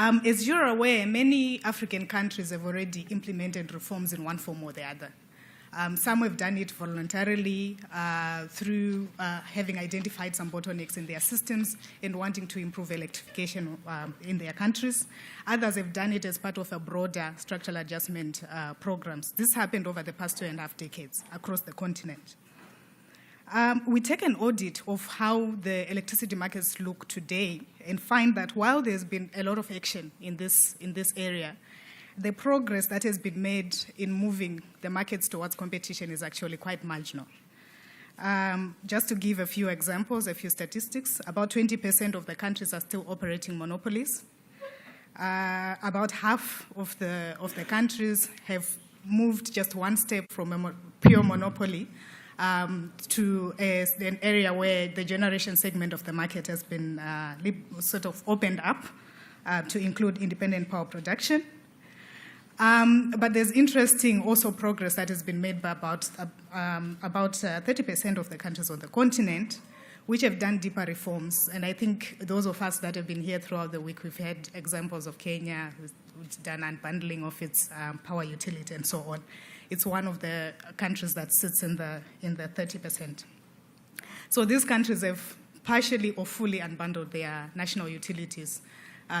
As you're aware, many African countries have already implemented reforms in one form or the other. Some have done it voluntarily through having identified some bottlenecks in their systems and wanting to improve electrification in their countries. Others have done it as part of a broader structural adjustment programs. This happened over the past 2.5 decades across the continent. We take an audit of how the electricity markets look today and find that while there's been a lot of action in this area, the progress that has been made in moving the markets towards competition is actually quite marginal. Just to give a few examples, a few statistics, about 20% of the countries are still operating monopolies. About half of the countries have moved just one step from a pure monopoly to an area where the generation segment of the market has been sort of opened up to include independent power production. But there's interesting also progress that has been made by about 30% of the countries on the continent, which have done deeper reforms. And I think those of us that have been here throughout the week, we've had examples of Kenya, who's done unbundling of its power utility and so on. It's one of the countries that sits in the 30%. So these countries have partially or fully unbundled their national utilities.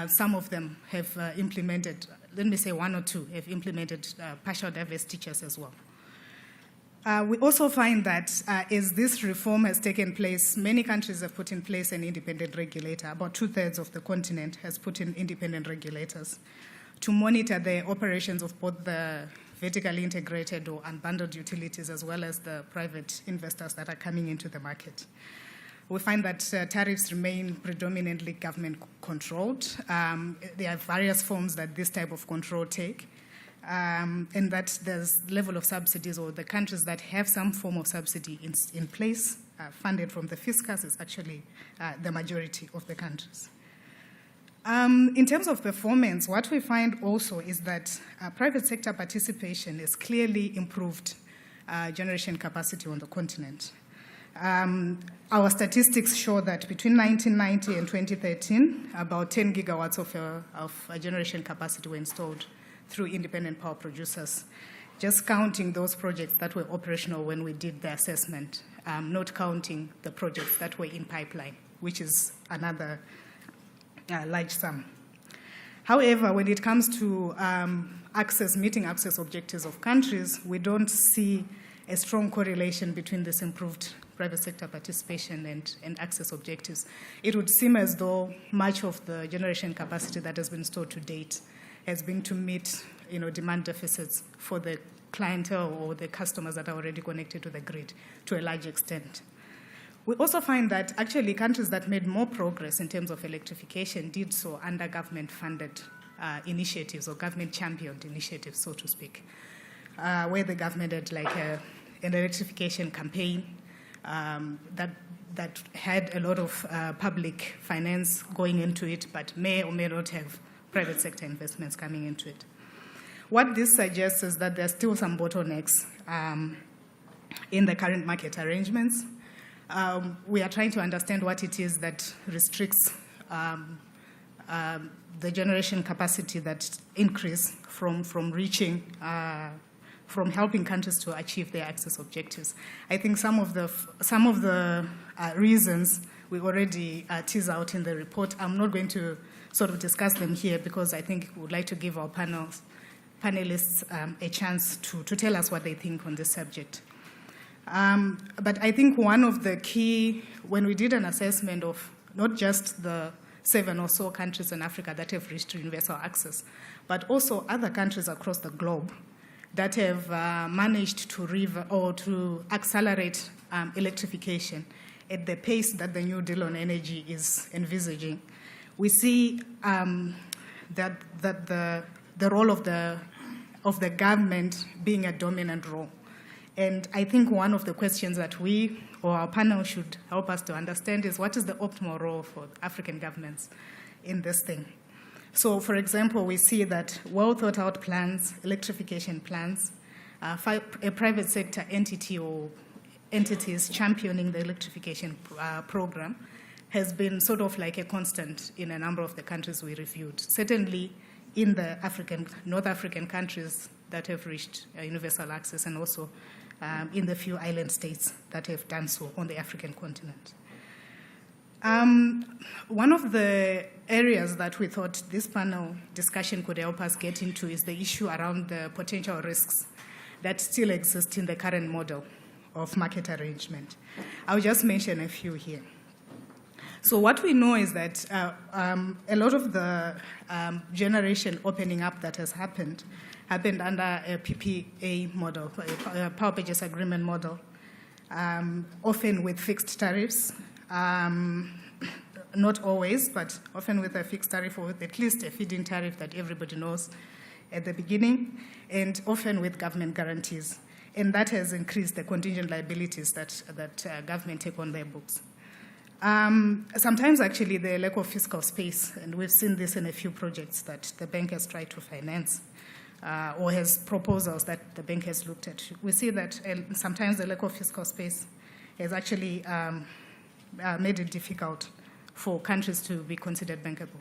Some of them have implemented, let me say one or two, have implemented partial divestitures as well. We also find that as this reform has taken place, many countries have put in place an independent regulator. About 2/3 of the continent has put in independent regulators to monitor the operations of both the vertically integrated or unbundled utilities as well as the private investors that are coming into the market. We find that tariffs remain predominantly government-controlled. There are various forms that this type of control take, and that there's level of subsidies, or the countries that have some form of subsidy in place, funded from the fiscus, is actually the majority of the countries. In terms of performance, what we find also is that private sector participation has clearly improved generation capacity on the continent. Our statistics show that between 1990 and 2013, about 10 gigawatts of generation capacity were installed through independent power producers, just counting those projects that were operational when we did the assessment, not counting the projects that were in pipeline, which is another large sum. However, when it comes to meeting access objectives of countries, we don't see a strong correlation between this improved private sector participation and access objectives. It would seem as though much of the generation capacity that has been stored to date has been to meet demand deficits for the clientele or the customers that are already connected to the grid to a large extent. We also find that actually countries that made more progress in terms of electrification did so under government-funded initiatives or government-championed initiatives, so to speak, where the government had like an electrification campaign that had a lot of public finance going into it, but may or may not have private sector investments coming into it. What this suggests is that there's still some bottlenecks in the current market arrangements. We are trying to understand what it is that restricts the generation capacity that increase from helping countries to achieve their access objectives. I think some of the reasons we already tease out in the report. I'm not going to sort of discuss them here because I think we would like to give our panelists a chance to tell us what they think on this subject. But I think one of the key, when we did an assessment of not just the 7 or so countries in Africa that have reached universal access, but also other countries across the globe that have managed to accelerate electrification at the pace that the New Deal on Energy is envisaging, we see that the role of the government being a dominant role. And I think one of the questions that we or our panel should help us to understand is what is the optimal role for African governments in this thing. So, for example, we see that well-thought-out plans, electrification plans, a private sector entity or entities championing the electrification program has been sort of like a constant in a number of the countries we reviewed. Certainly in the North African countries that have reached universal access, and also in the few island states that have done so on the African continent. One of the areas that we thought this panel discussion could help us get into is the issue around the potential risks that still exist in the current model of market arrangement. I'll just mention a few here. So what we know is that a lot of the generation opening up that has happened under a PPA model, a power purchase agreement model, often with fixed tariffs. Not always, but often with a fixed tariff or with at least a feed-in tariff that everybody knows at the beginning, and often with government guarantees. And that has increased the contingent liabilities that government take on their books. Sometimes, actually, the lack of fiscal space, and we've seen this in a few projects that the bank has tried to finance, or has proposals that the bank has looked at. We see that sometimes the lack of fiscal space has actually made it difficult for countries to be considered bankable.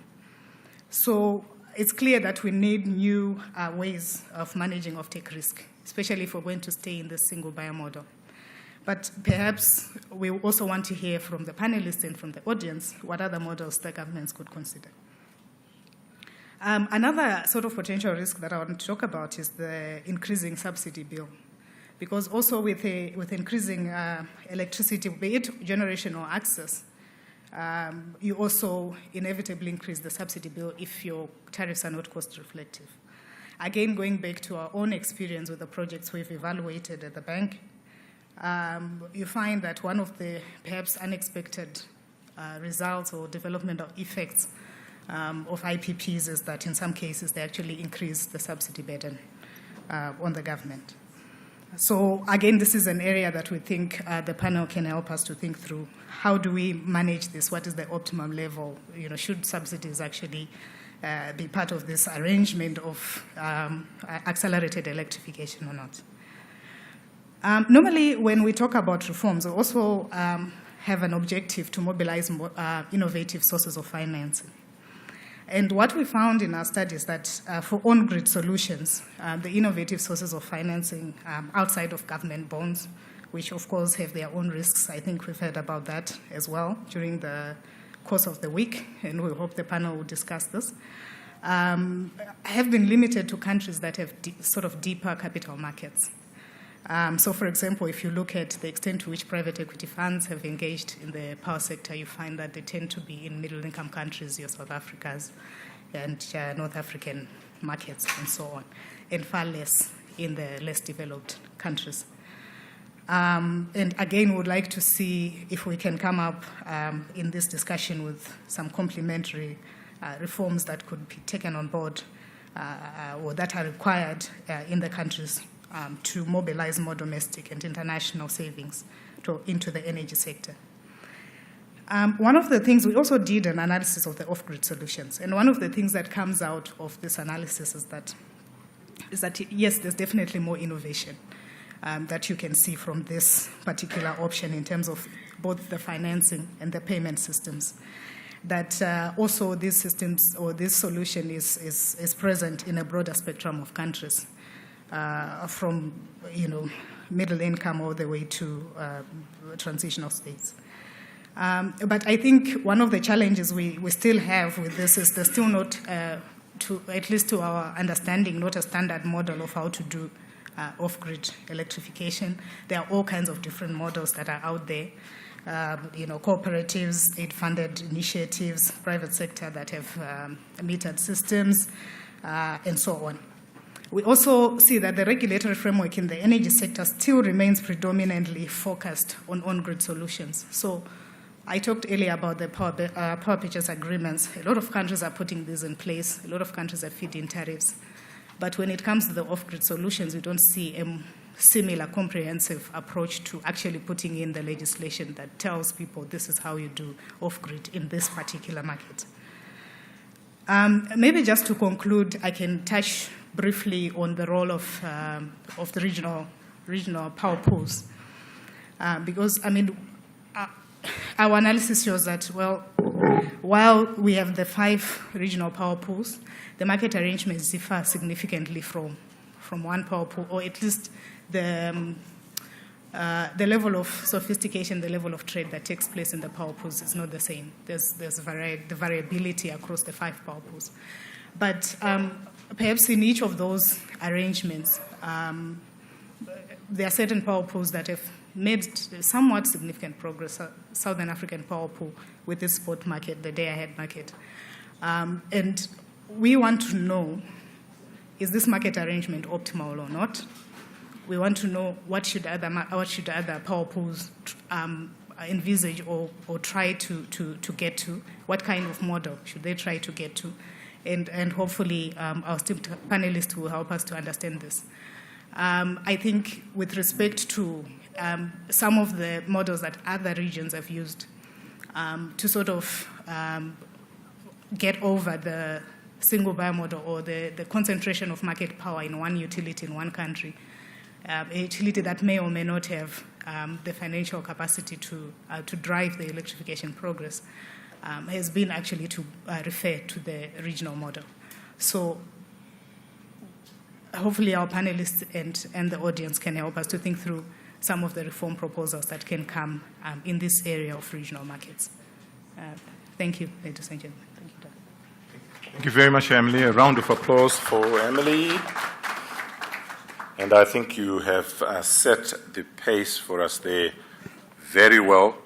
So it's clear that we need new ways of managing offtake risk, especially if we're going to stay in this single buyer model. But perhaps we also want to hear from the panelists and from the audience what other models the governments could consider. Another sort of potential risk that I want to talk about is the increasing subsidy bill. Because also with increasing electricity, be it generation or access, you also inevitably increase the subsidy bill if your tariffs are not cost reflective. Again, going back to our own experience with the projects we've evaluated at the bank, you find that one of the perhaps unexpected results or development of effects of IPPs is that in some cases they actually increase the subsidy burden on the government. So again, this is an area that we think the panel can help us to think through. How do we manage this? What is the optimum level? Should subsidies actually be part of this arrangement of accelerated electrification or not? Normally, when we talk about reforms, we also have an objective to mobilize more, innovative sources of financing. And what we found in our studies that for on-grid solutions, the innovative sources of financing outside of government bonds, which of course have their own risks, I think we've heard about that as well during the course of the week, and we hope the panel will discuss this, have been limited to countries that have sort of deeper capital markets. So, for example, if you look at the extent to which private equity funds have engaged in the power sector, you find that they tend to be in middle-income countries, your South Africa's and North African markets and so on, and far less in the less developed countries. And again, would like to see if we can come up in this discussion with some complementary reforms that could be taken on board or that are required in the countries to mobilize more domestic and international savings into the energy sector. One of the things, we also did an analysis of the off-grid solutions, and one of the things that comes out of this analysis is that yes, there's definitely more innovation that you can see from this particular option in terms of both the financing and the payment systems. That also these systems or this solution is present in a broader spectrum of countries. From middle income all the way to transitional states. But I think one of the challenges we still have with this is there's still not, at least to our understanding, not a standard model of how to do off-grid electrification. There are all kinds of different models that are out there. Cooperatives, aid-funded initiatives, private sector that have metered systems, and so on. We also see that the regulatory framework in the energy sector still remains predominantly focused on grid solutions. So I talked earlier about the power purchase agreements. A lot of countries are putting these in place. A lot of countries are feed-in tariffs. But when it comes to the off-grid solutions, we don't see a similar comprehensive approach to actually putting in the legislation that tells people this is how you do off-grid in this particular market. Maybe just to conclude, I can touch briefly on the role of the regional power pools, because our analysis shows that, well, while we have the 5 regional power pools, the market arrangements differ significantly from one power pool, or at least the level of sophistication, the level of trade that takes place in the power pools is not the same. There's the variability across the 5 power pools. But perhaps in each of those arrangements, there are certain power pools that have made somewhat significant progress. Southern African power pool with the spot market, the day-ahead market. And we want to know, is this market arrangement optimal or not? We want to know what should other power pools envisage or try to get to? What kind of model should they try to get to? And hopefully our esteemed panelists will help us to understand this. I think with respect to some of the models that other regions have used to sort of get over the single buyer model or the concentration of market power in one utility in one country, a utility that may or may not have the financial capacity to drive the electrification progress, has been actually to refer to the regional model. So hopefully our panelists and the audience can help us to think through some of the reform proposals that can come in this area of regional markets. Thank you, ladies and gentlemen. Thank you, Doug. Thank you very much, Emily. A round of applause for Emily. And I think you have set the pace for us there very well.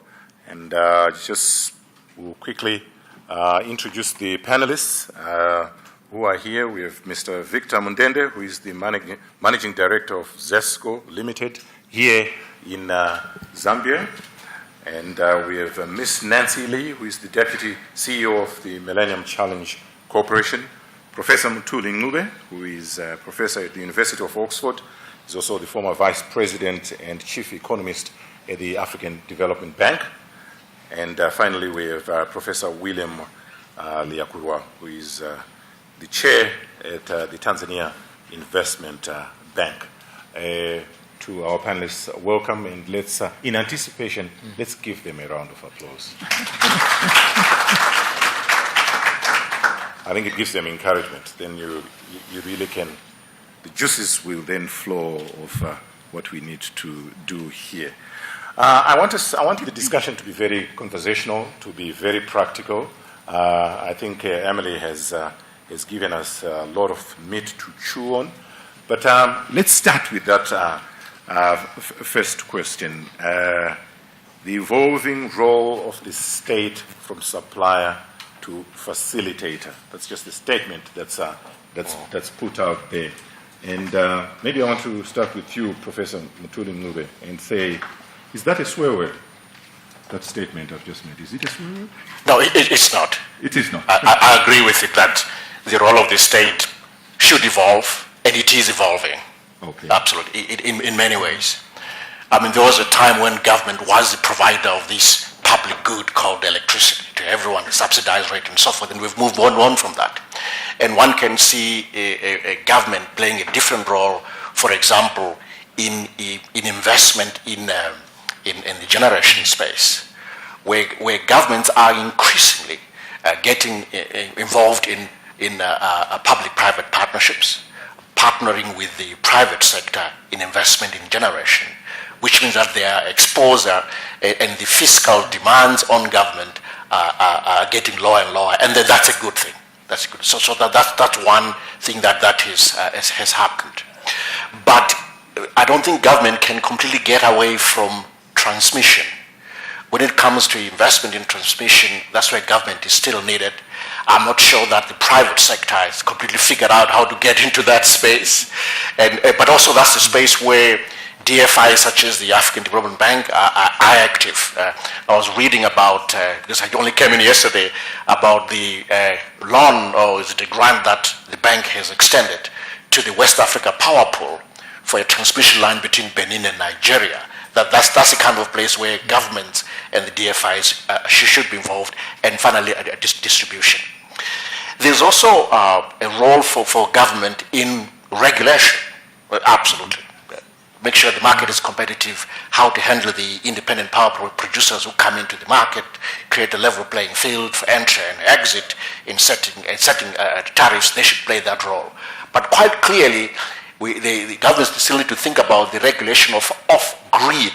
And just we'll quickly introduce the panelists who are here. We have Mr. Victor Mundende, who is the Managing Director of ZESCO Limited here in Zambia. And we have Ms. Nancy Lee, who is the Deputy CEO of the Millennium Challenge Corporation. Professor Mthuli Ncube, who is a professor at the University of Oxford. He's also the former Vice President and Chief Economist at the African Development Bank. And finally, we have Professor William Liakurwa, who is the Chair at the Tanzania Investment Bank. To our panelists, welcome, and let's, in anticipation, let's give them a round of applause. I think it gives them encouragement. Then you really can, the juices will then flow of what we need to do here. I want the discussion to be very conversational, to be very practical. I think Emily has given us a lot of meat to chew on. But let's start with that first question. The evolving role of the state from supplier to facilitator. That's just a statement that's put out there. And maybe I want to start with you, Professor Mthuli Ncube, and say, is that a swear word? That statement I've just made, is it a swear word? No, it's not. It is not. I agree with it that the role of the state should evolve, and it is evolving. Okay. Absolutely, in many ways. I mean, there was a time when government was the provider of this public good called electricity to everyone, the subsidized rate and so forth, and we've moved on from that. And one can see a government playing a different role, for example, in investment in the generation space, where governments are increasingly getting involved in public-private partnerships, partnering with the private sector in investment in generation, which means that their exposure and the fiscal demands on government are getting lower and lower, and then that's a good thing. That's good. So that's one thing that has happened. But I don't think government can completely get away from transmission. When it comes to investment in transmission, that's where government is still needed. I'm not sure that the private sector has completely figured out how to get into that space. But also that's the space where DFIs such as the African Development Bank are active. I was reading about, because I only came in yesterday, about the loan, or is it a grant that the bank has extended to the West Africa Power Pool for a transmission line between Benin and Nigeria. That's the kind of place where governments and the DFIs should be involved, and finally distribution. There's also a role for government in regulation, absolutely. make sure the market is competitive, how to handle the independent power producers who come into the market, create a level playing field for entry and exit in setting tariffs. They should play that role. But quite clearly, the governments still need to think about the regulation of off-grid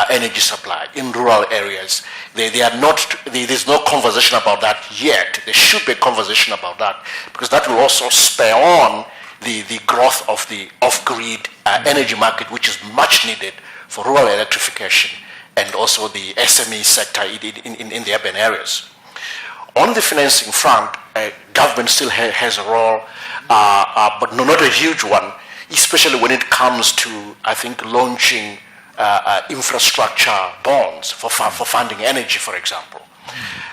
energy supply in rural areas. There's no conversation about that yet. There should be a conversation about that, because that will also spur on the growth of the off-grid energy market, which is much needed for rural electrification and also the SME sector in the urban areas. On the financing front, government still has a role, but not a huge one, especially when it comes to, I think, launching infrastructure bonds for funding energy, for example.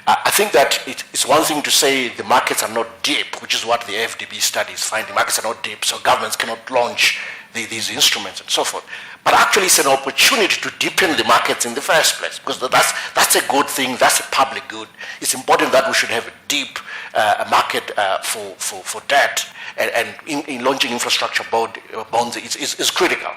I think that it's one thing to say the markets are not deep, which is what the FDB studies find. The markets are not deep, so governments cannot launch these instruments and so forth. But actually, it's an opportunity to deepen the markets in the first place, because that's a good thing. That's a public good. It's important that we should have a deep market for debt, and in launching infrastructure bonds is critical.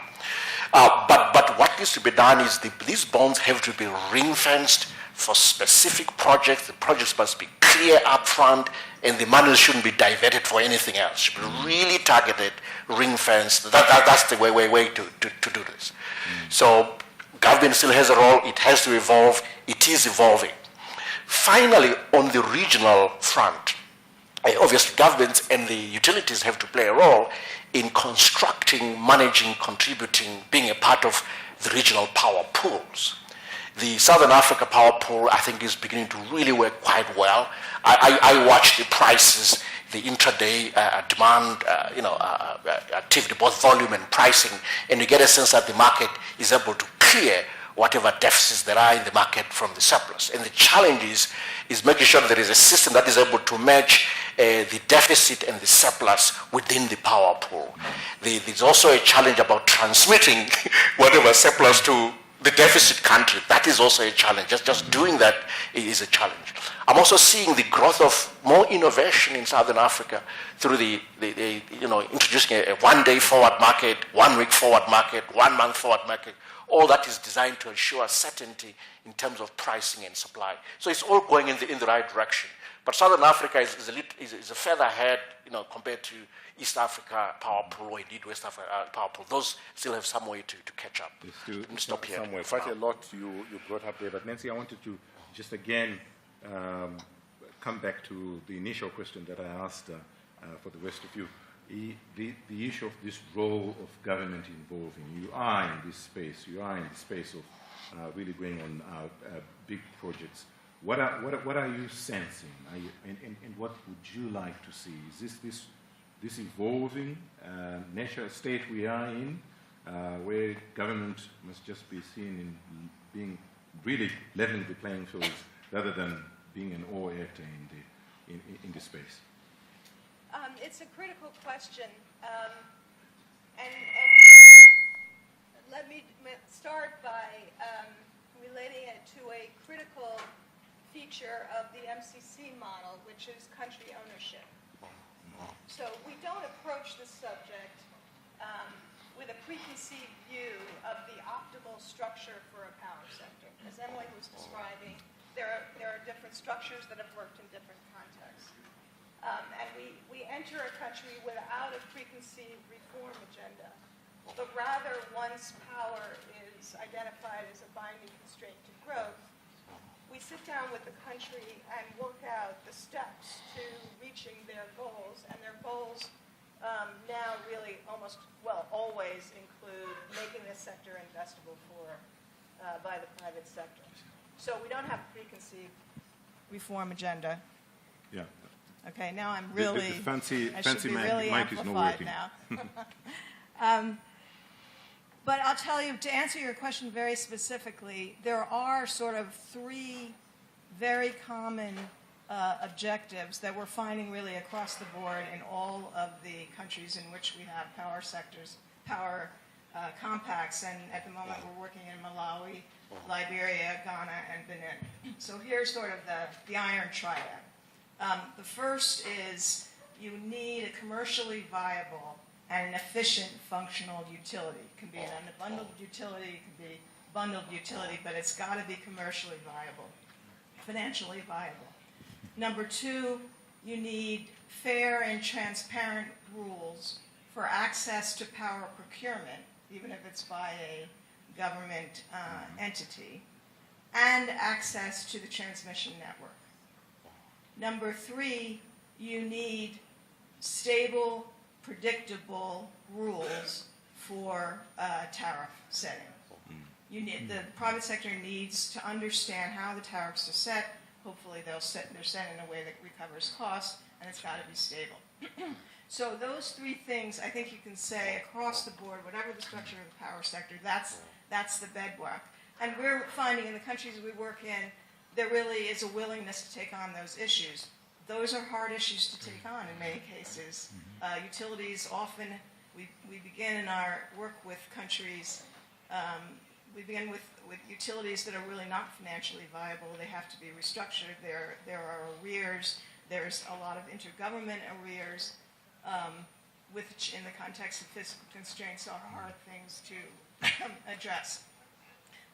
But what needs to be done is these bonds have to be ring-fenced for specific projects. The projects must be clear up front, and the money shouldn't be diverted for anything else. It should be really targeted, ring-fenced. That's the way to do this. So government still has a role. It has to evolve. It is evolving. Finally, on the regional front, obviously governments and the utilities have to play a role in constructing, managing, contributing, being a part of the regional power pools. The Southern Africa power pool, I think, is beginning to really work quite well. I watch the prices, the intraday demand, activity, both volume and pricing, and you get a sense that the market is able to clear whatever deficits there are in the market from the surplus. And the challenge is making sure that there is a system that is able to match the deficit and the surplus within the power pool. There's also a challenge about transmitting whatever surplus to the deficit country. That is also a challenge. Just doing that is a challenge. I'm also seeing the growth of more innovation in Southern Africa through the introducing a one-day forward market, 1 week forward market, 1 month forward market. All that is designed to ensure certainty in terms of pricing and supply. So it's all going in the right direction. But Southern Africa is a further ahead, compared to East Africa power pool or indeed West Africa power pool. Those still have some way to catch up. Stop here. Somewhere. Quite a lot you brought up there. But Nancy, I wanted to just again come back to the initial question that I asked for the rest of you. The issue of this role of government involving. You are in this space. You are in the space of really going on big projects. What are you sensing? And what would you like to see? Is this evolving state we are in, where government must just be seen in being really leveling the playing fields rather than being an all actor in this space? It's a critical question, and let me start by relating it to a critical feature of the MCC model, which is country ownership. So we don't approach this subject with a preconceived view of the optimal structure for a power sector. As Emily was describing, there are different structures that have worked in different contexts. And we enter a country without a preconceived reform agenda, but rather once power is identified as a binding constraint to growth, we sit down with the country and work out the steps to reaching their goals, and their goals now really always include making this sector investable by the private sector. So we don't have a preconceived reform agenda. Yeah. Okay, now I'm really, the fancy really mic is not working now. But I'll tell you, to answer your question very specifically, there are sort of 3 very common objectives that we're finding really across the board in all of the countries in which we have power sectors, power compacts, and at the moment we're working in Malawi, Liberia, Ghana, and Benin. So here's sort of the iron triad. The first is you need a commercially viable and an efficient functional utility. It can be an unbundled utility, it can be bundled utility, but it's got to be commercially viable, financially viable. Number two, you need fair and transparent rules for access to power procurement, even if it's by a government entity, and access to the transmission network. Number three, you need stable, predictable rules for tariff setting. The private sector needs to understand how the tariffs are set. Hopefully they're set in a way that recovers costs, and it's got to be stable. So those three things, I think you can say across the board, whatever the structure of the power sector, that's the bedrock. And we're finding in the countries we work in, there really is a willingness to take on those issues. Those are hard issues to take on in many cases. Utilities often, we begin in our work with countries, we begin with utilities that are really not financially viable. They have to be restructured. There are arrears. There's a lot of intergovernment arrears, which in the context of fiscal constraints are hard things to address.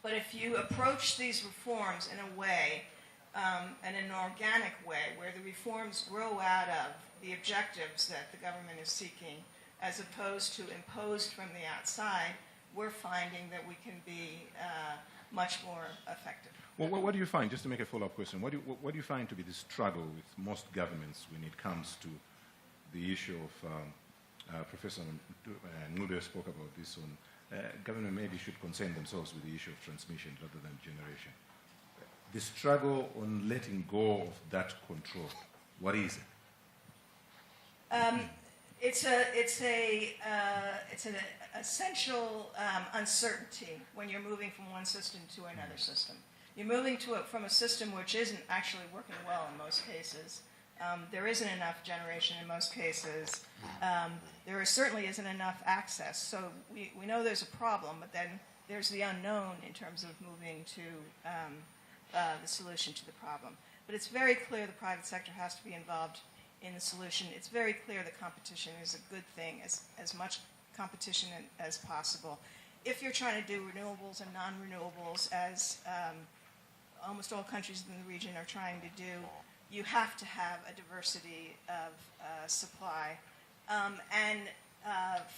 But if you approach these reforms in a way, in an organic way, where the reforms grow out of the objectives that the government is seeking, as opposed to imposed from the outside, we're finding that we can be much more effective. Well, what do you find, just to make a follow-up question, what do you find to be the struggle with most governments when it comes to the issue of, Professor Ngube spoke about this one, government maybe should concern themselves with the issue of transmission rather than generation. The struggle on letting go of that control, what is it? It's an essential uncertainty when you're moving from one system to another system. You're moving from a system which isn't actually working well in most cases. There isn't enough generation in most cases. There certainly isn't enough access. So we know there's a problem, but then there's the unknown in terms of moving to the solution to the problem. But it's very clear the private sector has to be involved in the solution. It's very clear that competition is a good thing, as much competition as possible. If you're trying to do renewables and non-renewables, as almost all countries in the region are trying to do, you have to have a diversity of supply. And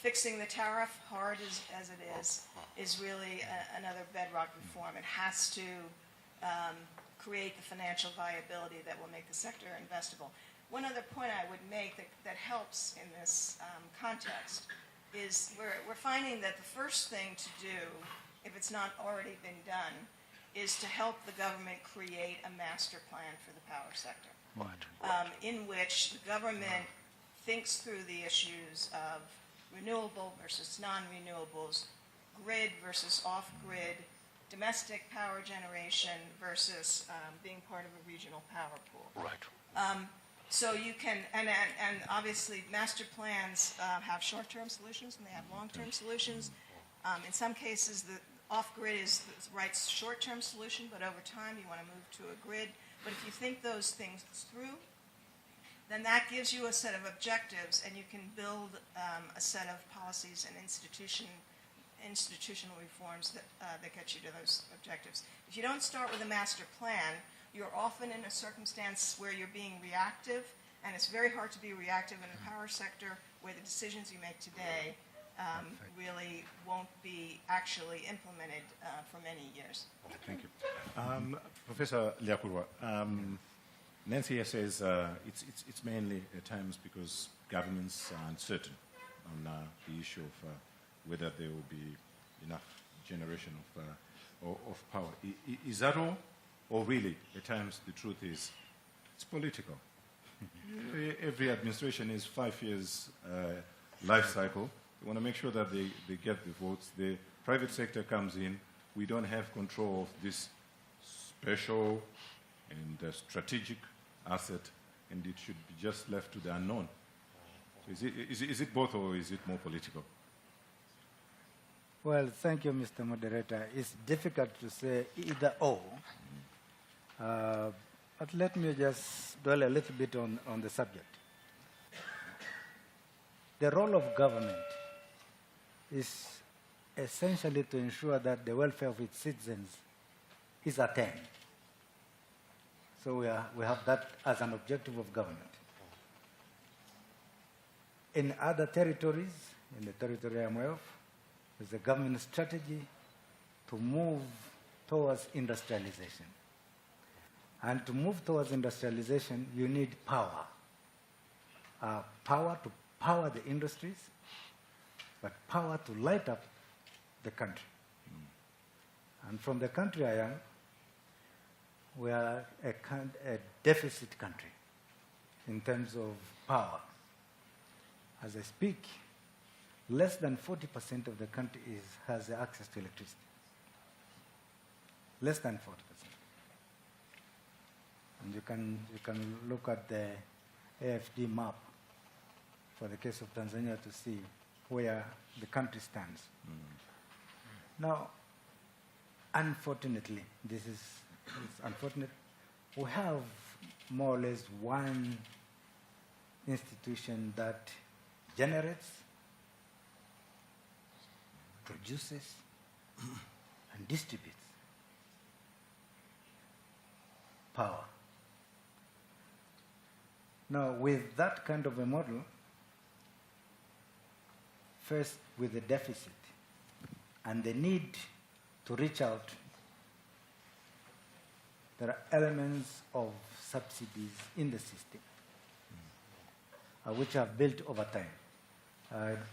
fixing the tariff, hard as it is really another bedrock reform. It has to create the financial viability that will make the sector investable. One other point I would make that helps in this context is we're finding that the first thing to do, if it's not already been done, is to help the government create a master plan for the power sector. Right. In which the government thinks through the issues of renewable versus non-renewables, grid versus off-grid, domestic power generation versus being part of a regional power pool. Right. So you can, and obviously master plans have short-term solutions and they have long-term solutions. In some cases, the off-grid is the right short-term solution, but over time you want to move to a grid. But if you think those things through, then that gives you a set of objectives, and you can build a set of policies and institutional reforms that get you to those objectives. If you don't start with a master plan, you're often in a circumstance where you're being reactive, and it's very hard to be reactive in a power sector where the decisions you make today really won't be actually implemented for many years. Thank you. Professor Lyakurwa, Nancy here says it's mainly at times because governments are uncertain on the issue of whether there will be enough generation of power. Is that all? Or really, at times, the truth is, it's political. Every administration is 5 years life cycle. They want to make sure that they get the votes. The private sector comes in. We don't have control of this special and strategic asset, and it should be just left to the unknown. So is it both, or is it more political? Well, thank you, Mr. Moderator. It's difficult to say either or. But let me just dwell a little bit on the subject. the role of government is essentially to ensure that the welfare of its citizens is attained. So we have that as an objective of government. In other territories, in the territory I'm aware of, there's a government strategy to move towards industrialization. And to move towards industrialization, you need power. Power to power the industries, but power to light up the country. And from the country I am, we are a deficit country in terms of power. As I speak, less than 40% of the country has access to electricity. Less than 40%. And you can look at the AFD map for the case of Tanzania to see where the country stands. Now, unfortunately, it's unfortunate, we have more or less one institution that generates, produces, and distributes power. Now, with that kind of a model, first with the deficit and the need to reach out, there are elements of subsidies in the system which are built over time.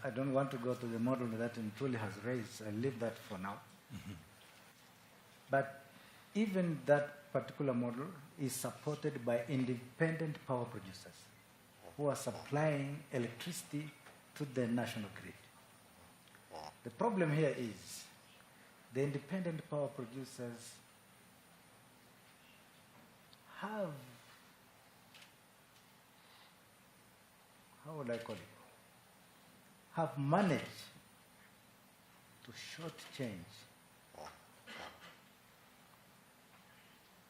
I don't want to go to the model that Ntuli has raised. I'll leave that for now. But even that particular model is supported by independent power producers who are supplying electricity to the national grid. The problem here is the independent power producers have, how would I call it, have managed to shortchange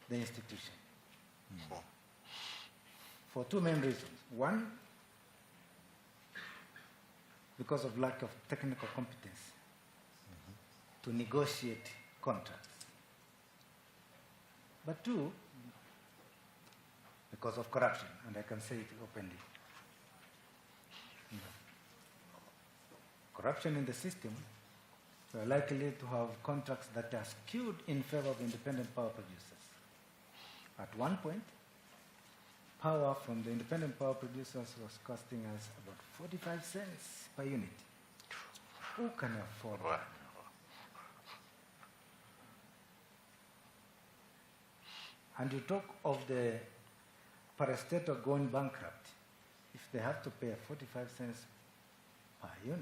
the institution for two main reasons. One, because of lack of technical competence to negotiate contracts. But two, because of corruption, and I can say it openly. Corruption in the system, we are likely to have contracts that are skewed in favor of independent power producers. At one point, power from the independent power producers was costing us about 45 cents per unit. Who can afford that? And you talk of the parastatal going bankrupt. If they have to pay 45 cents per unit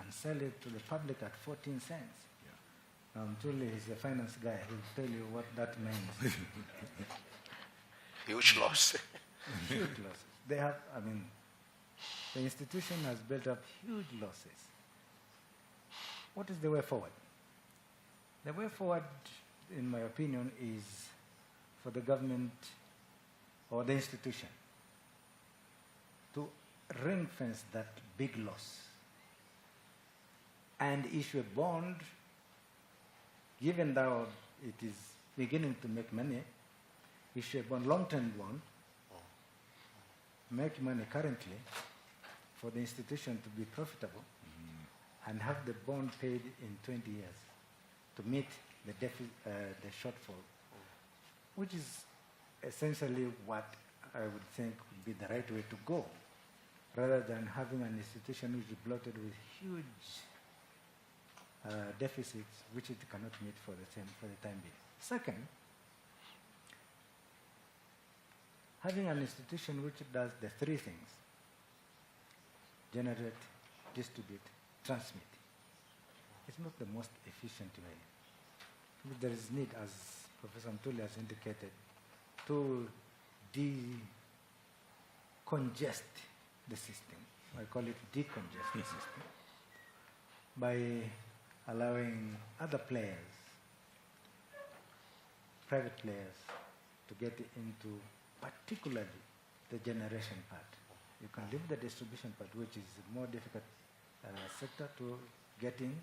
and sell it to the public at 14 cents, Ntuli is a finance guy. He'll tell you what that means. Huge loss. Huge losses. They have, the institution has built up huge losses. What is the way forward? The way forward, in my opinion, is for the government or the institution to ring fence that big loss and issue a bond, given that it is beginning to make money, issue a bond, long-term bond, make money currently for the institution to be profitable and have the bond paid in 20 years to meet the shortfall, which is essentially what I would think would be the right way to go, rather than having an institution which is bloated with huge deficits which it cannot meet for the time being. Second, having an institution which does the three things: generate, distribute, transmit. It's not the most efficient way. There is need, as Professor Ntuli has indicated, to decongest the system. I call it decongest the system by allowing other players, private players, to get into particularly the generation part. You can leave the distribution part, which is a more difficult sector to get in,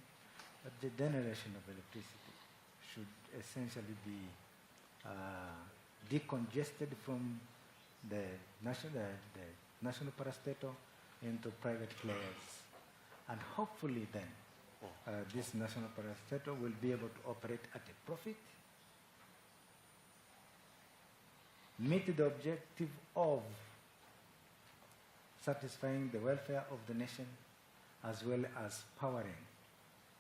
but the generation of electricity should essentially be decongested from the national parastatal into private players. And hopefully then, this national parastatal will be able to operate at a profit, meet the objective of satisfying the welfare of the nation, as well as powering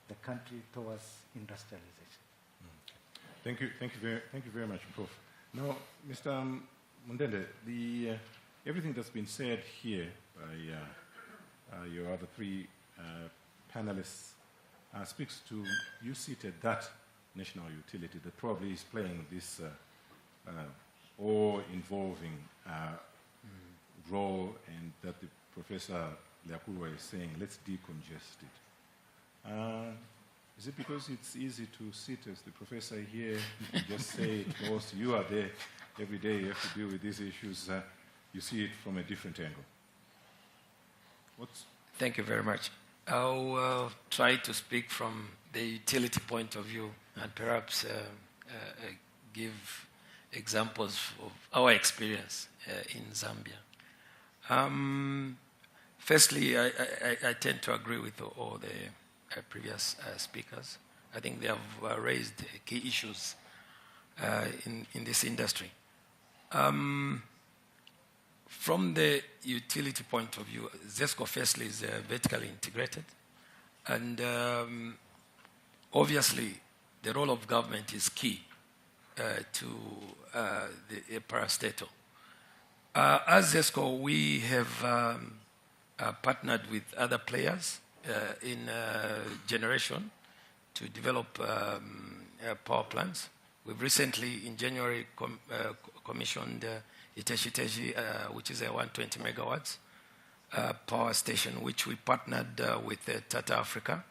the country towards industrialization. Thank you very much, Prof. Now, Mr. Mundende, everything that's been said here by your other three panelists speaks to you seated that national utility that probably is playing this all-involving role, and that the Professor Liakurwa is saying, let's decongest it. Is it because it's easy to sit as the professor here and just say it most? You are there every day, you have to deal with these issues. You see it from a different angle. Thank you very much. I'll try to speak from the utility point of view and perhaps give examples of our experience in Zambia. Firstly, I tend to agree with all the previous speakers. I think they have raised key issues in this industry. From the utility point of view, ZESCO firstly is vertically integrated, and obviously the role of government is key to the parastatal. As ZESCO, we have partnered with other players in generation to develop power plants. We've recently, in January, commissioned Iteshi, which is a 120 megawatts power station, which we partnered with Tata Africa.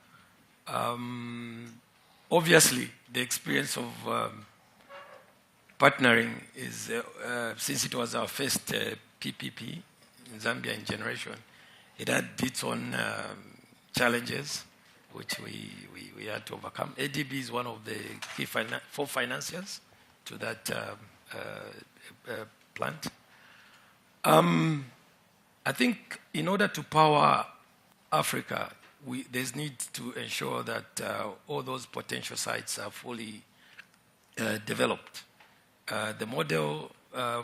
Obviously, the experience of partnering is, since it was our first PPP in Zambia in generation, it had its own challenges, which we had to overcome. ADB is one of the key four financiers to that plant. I think in order to power Africa, there's need to ensure that all those potential sites are fully developed. The model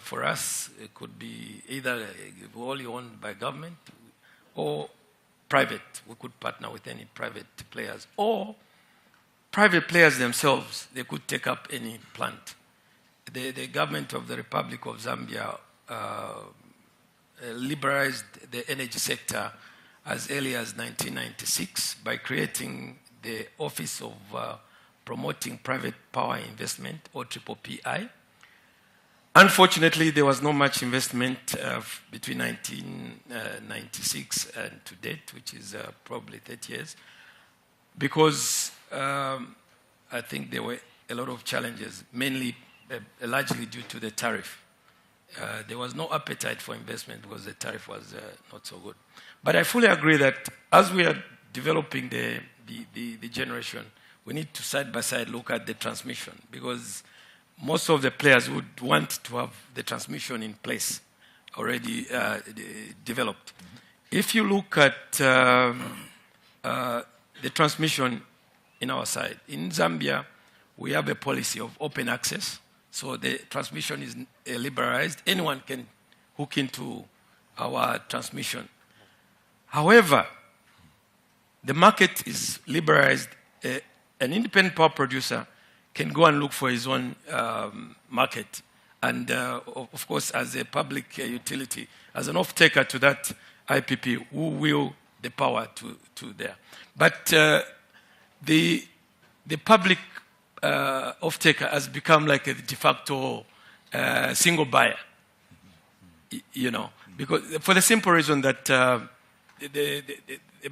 for us could be either wholly owned by government or private. We could partner with any private players, or private players themselves, they could take up any plant. The government of the Republic of Zambia liberalized the energy sector as early as 1996 by creating the Office of Promoting Private Power Investment, or PPPI. Unfortunately, there was not much investment between 1996 and to date, which is probably 30 years, because I think there were a lot of challenges, mainly largely due to the tariff. There was no appetite for investment because the tariff was not so good. But I fully agree that as we are developing the generation, we need to side by side look at the transmission, because most of the players would want to have the transmission in place, already developed. If you look at the transmission in our side, in Zambia, we have a policy of open access. So the transmission is liberalized. Anyone can hook into our transmission. However, the market is liberalized. An independent power producer can go and look for his own market. And of course, as a public utility, as an off-taker to that IPP, who will the power to there. But the public off-taker has become like a de facto single buyer, you know, because for the simple reason that the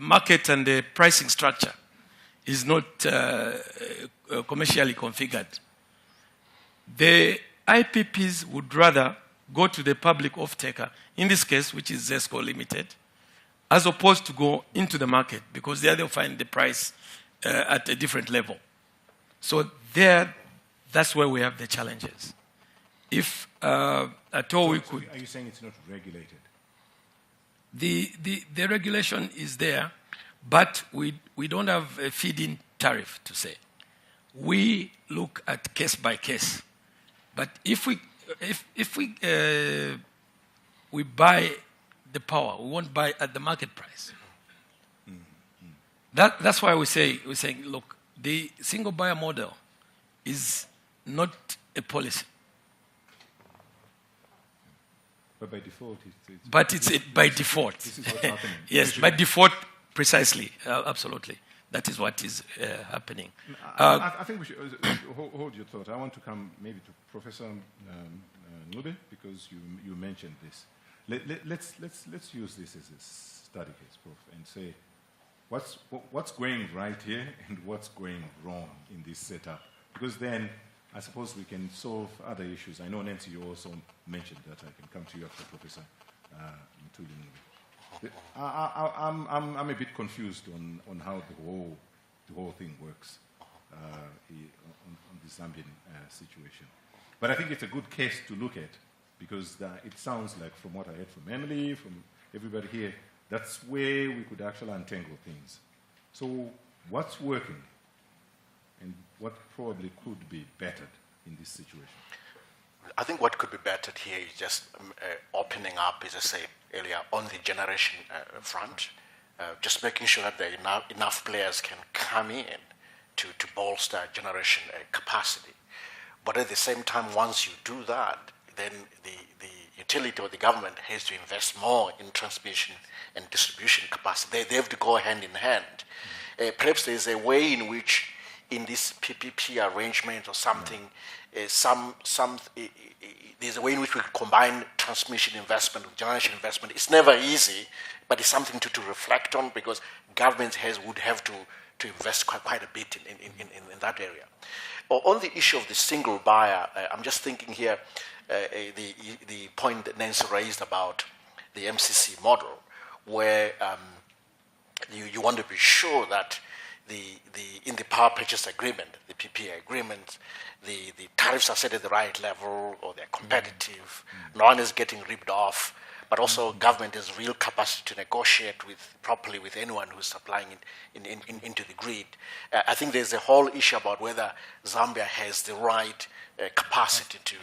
market and the pricing structure is not commercially configured. The IPPs would rather go to the public off-taker, in this case, which is ZESCO Limited, as opposed to go into the market, because there they'll find the price at a different level. So there, that's where we have the challenges. If at all we could... Are you saying it's not regulated? The regulation is there, but we don't have a feed-in tariff to say. We look at case by case. But if we buy the power, we won't buy at the market price. That's why we're saying, look, the single buyer model is not a policy. But by default, it's But it's by default. This is what's happening. Yes, by default, precisely, absolutely. That is what is happening. I think we should hold your thought. I want to come maybe to Professor Ncube, because you mentioned this. Let's use this as a study case, Prof, and say what's going right here and what's going wrong in this setup. Because then I suppose we can solve other issues. I know, Nancy, you also mentioned that. I can come to you after Professor Ntuli. I'm a bit confused on how the whole thing works on the Zambian situation. But I think it's a good case to look at, because it sounds like, from what I heard from Emily, from everybody here, that's where we could actually untangle things. So what's working and what probably could be bettered in this situation? I think what could be bettered here is just opening up, as I said earlier, on the generation front, just making sure that there are enough players can come in to bolster generation capacity. But at the same time, once you do that, then the utility or the government has to invest more in transmission and distribution capacity. They have to go hand in hand. Perhaps there's a way in which, in this PPP arrangement or something, there's a way in which we could combine transmission investment with generation investment. It's never easy, but it's something to reflect on, because governments would have to invest quite a bit in that area. On the issue of the single buyer, I'm just thinking here, the point that Nancy raised about the MCC model, where you want to be sure that in the power purchase agreement, the PPA agreement, the tariffs are set at the right level, or they're competitive. No one is getting ripped off, but also government has real capacity to negotiate properly with anyone who's supplying into the grid. I think there's a whole issue about whether Zambia has the right capacity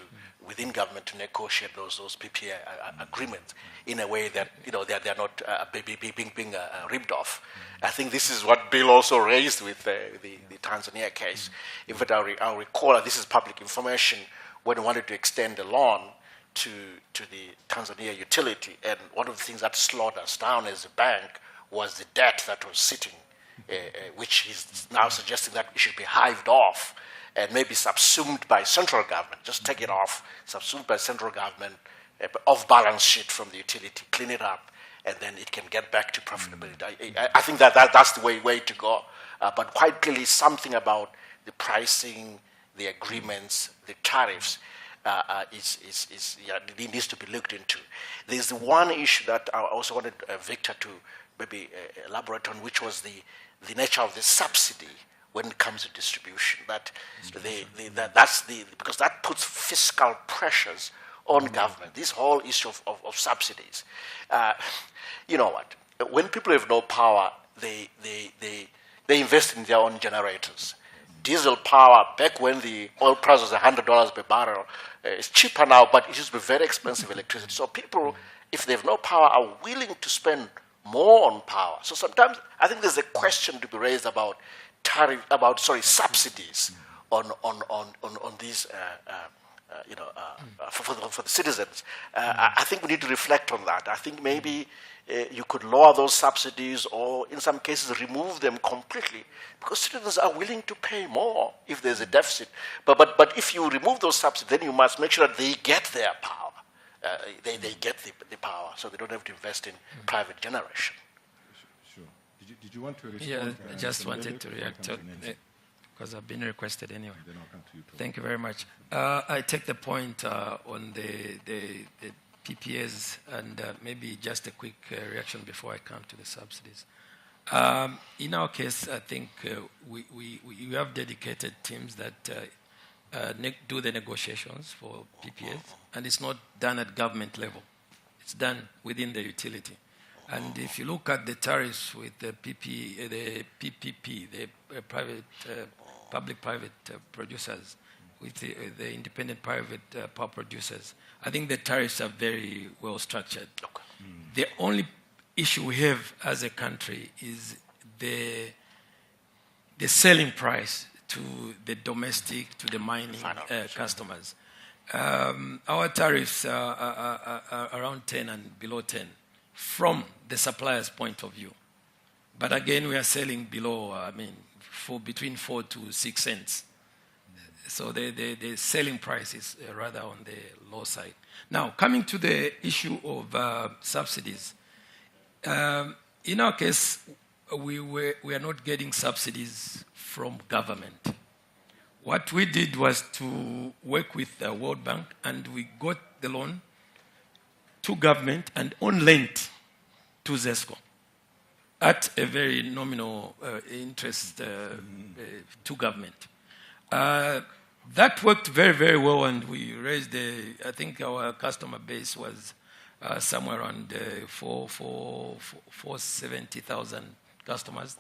within government to negotiate those PPA agreements in a way that they're not being ripped off. I think this is what Bill also raised with the Tanzania case. In fact, I'll recall, and this is public information, when we wanted to extend the loan to the Tanzania utility, and one of the things that slowed us down as a bank was the debt that was sitting, which is now suggesting that it should be hived off and maybe subsumed by central government. Just take it off, subsumed by central government, off balance sheet from the utility, clean it up, and then it can get back to profitability. I think that's the way to go. But quite clearly, something about the pricing, the agreements, the tariffs, it needs to be looked into. There's the one issue that I also wanted Victor to maybe elaborate on, which was the nature of the subsidy when it comes to distribution. Because that puts fiscal pressures on government. This whole issue of subsidies. You know what? When people have no power, they invest in their own generators. Diesel power, back when the oil price was $100 per barrel, it's cheaper now, but it used to be very expensive electricity. So people, if they have no power, are willing to spend more on power. So sometimes I think there's a question to be raised about subsidies on these for the citizens. I think we need to reflect on that. I think maybe you could lower those subsidies, or in some cases remove them completely, because citizens are willing to pay more if there's a deficit. But if you remove those subsidies, then you must make sure that they get their power. They get the power, so they don't have to invest in private generation. Sure. Did you want to respond? Yeah, I just wanted to react. because I've been requested anyway. Then I'll come to you, Tom. Thank you very much. I take the point on the PPAs and maybe just a quick reaction before I come to the subsidies. In our case, I think we have dedicated teams that do the negotiations for PPAs, and it's not done at government level. It's done within the utility. And if you look at the tariffs with the PPP, the private, public-private producers, with the independent private power producers, I think the tariffs are very well structured. Okay. The only issue we have as a country is the selling price to the domestic, to the mining customers. Our tariffs are around 10 and below 10 from the supplier's point of view. But again, we are selling below, for between 4 to 6 cents. So the selling price is rather on the low side. Now, coming to the issue of subsidies. In our case, we are not getting subsidies from government. What we did was to work with the World Bank, and we got the loan to government and on lent to ZESCO at a very nominal interest to government. That worked very, very well, and we raised I think our customer base was somewhere around 470,000 customers.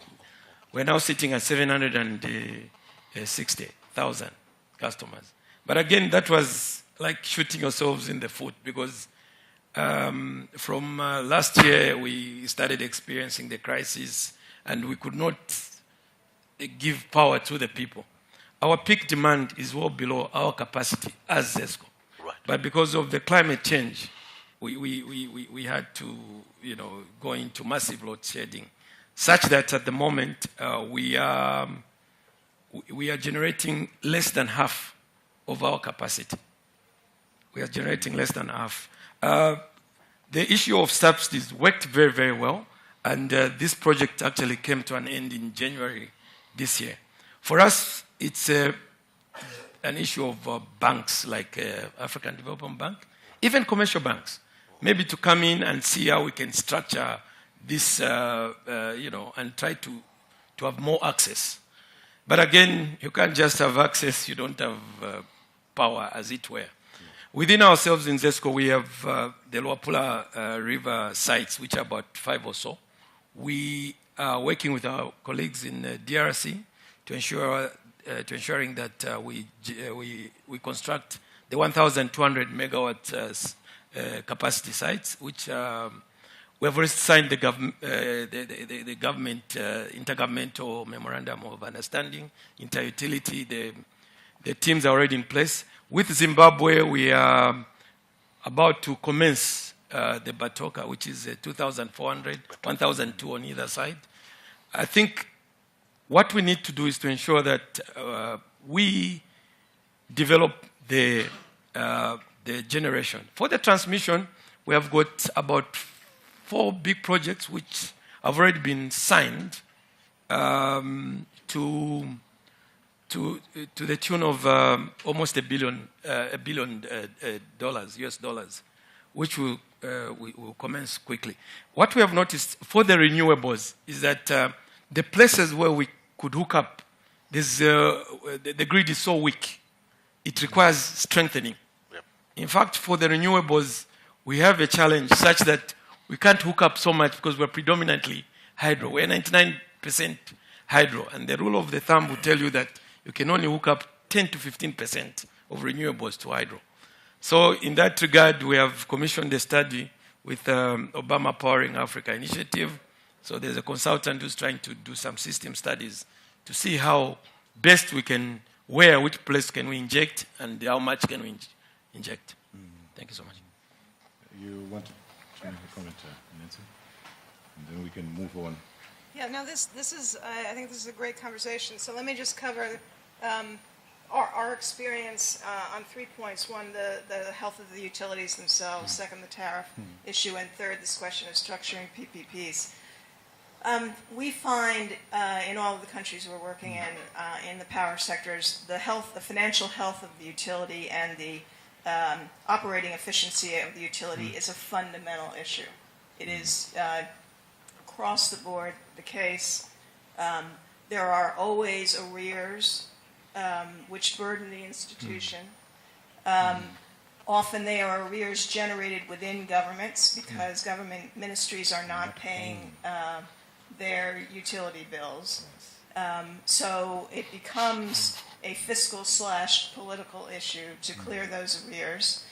We're now sitting at 760,000 customers. But again, that was like shooting ourselves in the foot, because from last year we started experiencing the crisis, and we could not give power to the people. Our peak demand is well below our capacity as ZESCO. Right. But because of the climate change, we had to, go into massive load shedding, such that at the moment we are generating less than half of our capacity. We are generating less than half. The issue of subsidies worked very, very well, and this project actually came to an end in January this year. For us, it's an issue of banks like African Development Bank, even commercial banks, maybe to come in and see how we can structure this, and try to have more access. But again, you can't just have access, you don't have power, as it were. Within ourselves in ZESCO, we have the Luapula River sites, which are about 5 or so. We are working with our colleagues in DRC to ensuring that we construct the 1,200 megawatt capacity sites, which we have already signed the government intergovernmental memorandum of understanding, inter-utility. The teams are already in place. With Zimbabwe, we are about to commence the Batoka, which is 2,400, 1,002 on either side. I think what we need to do is to ensure that we develop the generation. For the transmission, we have got about 4 big projects which have already been signed to the tune of almost $1 billion US dollars, which will commence quickly. What we have noticed for the renewables is that the places where we could hook up, the grid is so weak, it requires strengthening. Yep. In fact, for the renewables, we have a challenge such that we can't hook up so much because we're predominantly hydro. We're 99% hydro, and the rule of the thumb will tell you that you can only hook up 10 to 15% of renewables to hydro. So in that regard, we have commissioned a study with Obama Powering Africa Initiative. So there's a consultant who's trying to do some system studies to see how best we can, which place can we inject, and how much can we inject. Thank you so much. You want to make a comment, Nancy? And then we can move on. Yeah, no, this is, I think this is a great conversation. So let me just cover our experience on 3 points. One, the health of the utilities themselves. Second, the tariff issue. And third, this question of structuring PPPs. We find in all of the countries we're working in the power sectors, the financial health of the utility and the operating efficiency of the utility is a fundamental issue. It is across the board the case. There are always arrears which burden the institution. Often they are arrears generated within governments because government ministries are not paying their utility bills. So it becomes a fiscal/political issue to clear those arrears.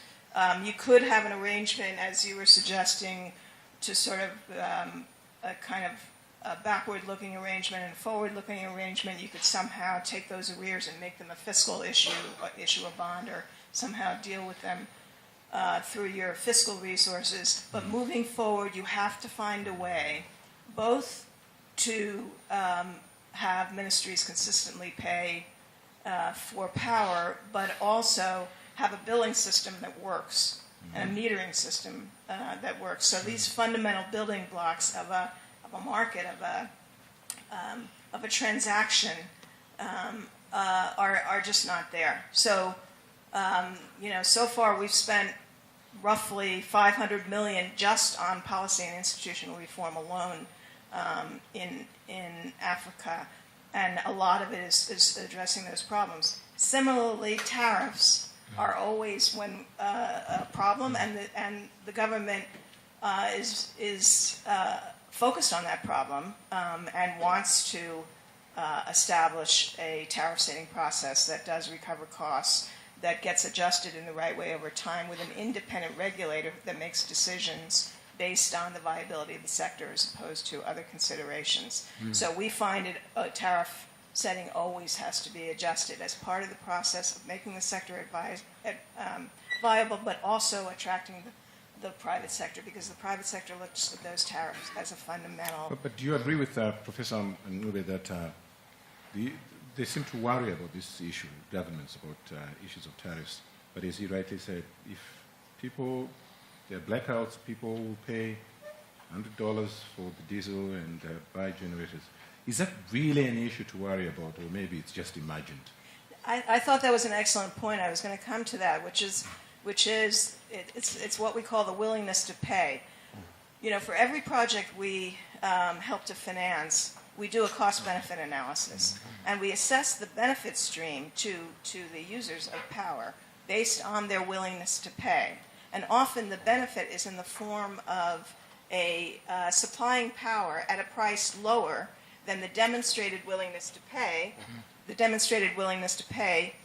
You could have an arrangement, as you were suggesting, to sort of a kind of a backward-looking arrangement and a forward-looking arrangement. You could somehow take those arrears and make them a fiscal issue a bond, or somehow deal with them through your fiscal resources. But moving forward, you have to find a way both to have ministries consistently pay for power, but also have a billing system that works and a metering system that works. So these fundamental building blocks of a market, of a transaction, are just not there. So, so far we've spent roughly $500 million just on policy and institutional reform alone in Africa, and a lot of it is addressing those problems. Similarly, tariffs are always a problem, and the government is focused on that problem and wants to establish a tariff setting process that does recover costs, that gets adjusted in the right way over time with an independent regulator that makes decisions based on the viability of the sector as opposed to other considerations. So we find a tariff setting always has to be adjusted as part of the process of making the sector viable, but also attracting the private sector, because the private sector looks at those tariffs as a fundamental. But do you agree with Professor Ncube that they seem to worry about this issue, governments, about issues of tariffs? But as he rightly said, if there are blackouts, people will pay $100 for the diesel and buy generators. Is that really an issue to worry about, or maybe it's just imagined? I thought that was an excellent point. I was going to come to that, which is it's what we call the willingness to pay. For every project we help to finance, we do a cost-benefit analysis, and we assess the benefit stream to the users of power based on their willingness to pay. And often the benefit is in the form of supplying power at a price lower than the demonstrated willingness to pay, the demonstrated willingness to pay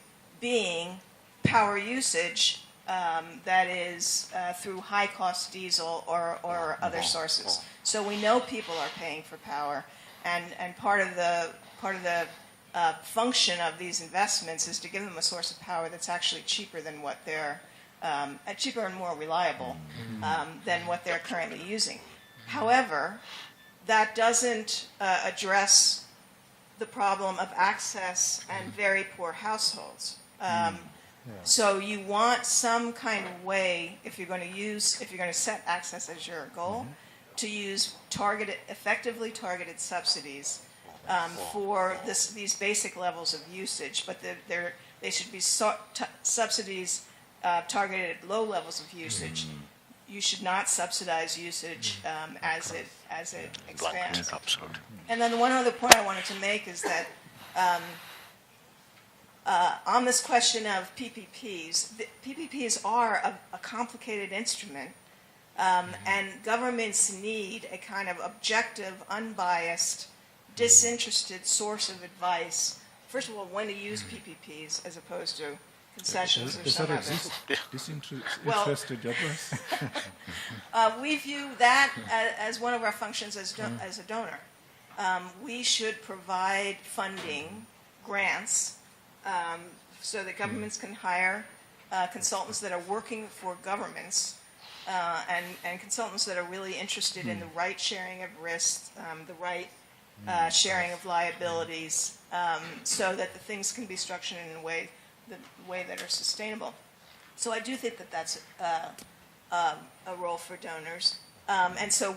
being power usage that is through high-cost diesel or other sources. So we know people are paying for power, and part of the function of these investments is to give them a source of power that's actually cheaper than what they're cheaper and more reliable than what they're currently using. However, that doesn't address the problem of access and very poor households. So you want some kind of way, if you're going to set access as your goal, to use effectively targeted subsidies for these basic levels of usage, but they should be subsidies targeted at low levels of usage. You should not subsidize usage as it expands. And then one other point I wanted to make is that on this question of PPPs, PPPs are a complicated instrument, and governments need a kind of objective, unbiased, disinterested source of advice. First of all, when to use PPPs as opposed to concessions or some other. Disinterested advice? We view that as one of our functions as a donor. We should provide funding, grants, so that governments can hire consultants that are working for governments and consultants that are really interested in the right sharing of risks, the right sharing of liabilities, so that the things can be structured in a way that are sustainable. So I do think that that's a role for donors. And so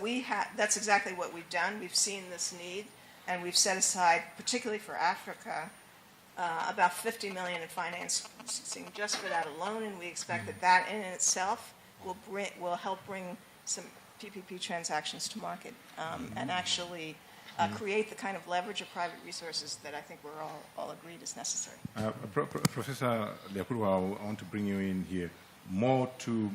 that's exactly what we've done. We've seen this need, and we've set aside, particularly for Africa, about $50 million in financing just for that alone, and we expect that that in itself will help bring some PPP transactions to market and actually create the kind of leverage of private resources that I think we're all agreed is necessary. Professor Lyakuru, I want to bring you in here more to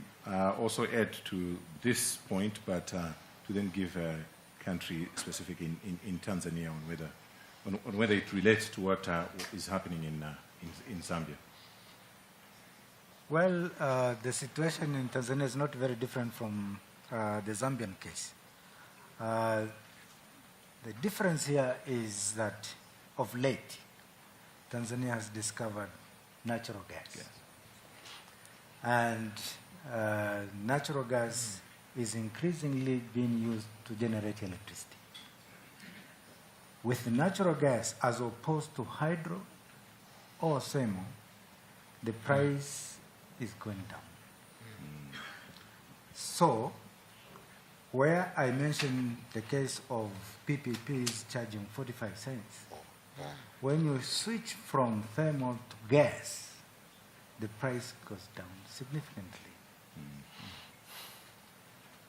also add to this point, but to then give a country specific in Tanzania on whether it relates to what is happening in Zambia. Well, the situation in Tanzania is not very different from the Zambian case. The difference here is that of late, Tanzania has discovered natural gas. Yes. And natural gas is increasingly being used to generate electricity. With natural gas, as opposed to hydro or thermal, the price is going down. So, where I mentioned the case of PPPs charging 45 cents, when you switch from thermal to gas, the price goes down significantly.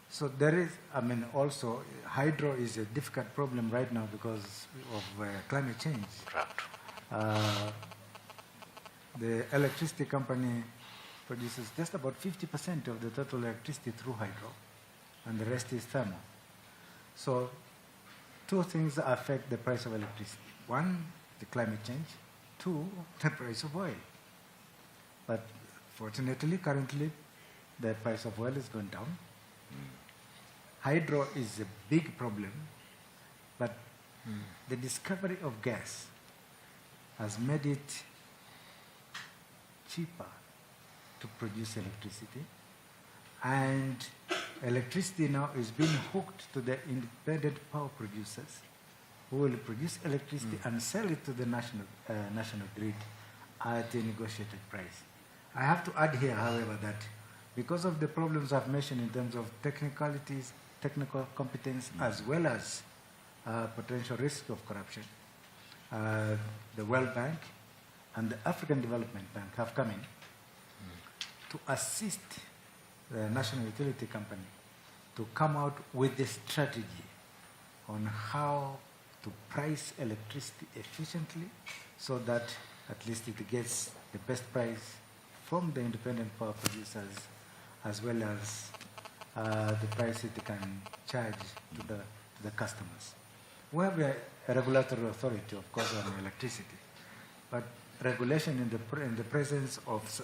So there is, also hydro is a difficult problem right now because of climate change. The electricity company produces just about 50% of the total electricity through hydro, and the rest is thermal. So two things affect the price of electricity. One, the climate change. Two, the price of oil. But fortunately, currently, the price of oil is going down. Hydro is a big problem, but the discovery of gas has made it cheaper to produce electricity, and electricity now is being hooked to the independent power producers who will produce electricity and sell it to the national grid at a negotiated price. I have to add here, however, that because of the problems I've mentioned in terms of technicalities, technical competence, as well as potential risk of corruption, the World Bank and the African Development Bank have come in to assist the National Utility Company to come out with a strategy on how to price electricity efficiently so that at least it gets the best price from the independent power producers, as well as the price it can charge to the customers. We have a regulatory authority, of course, on electricity, but regulation in the presence of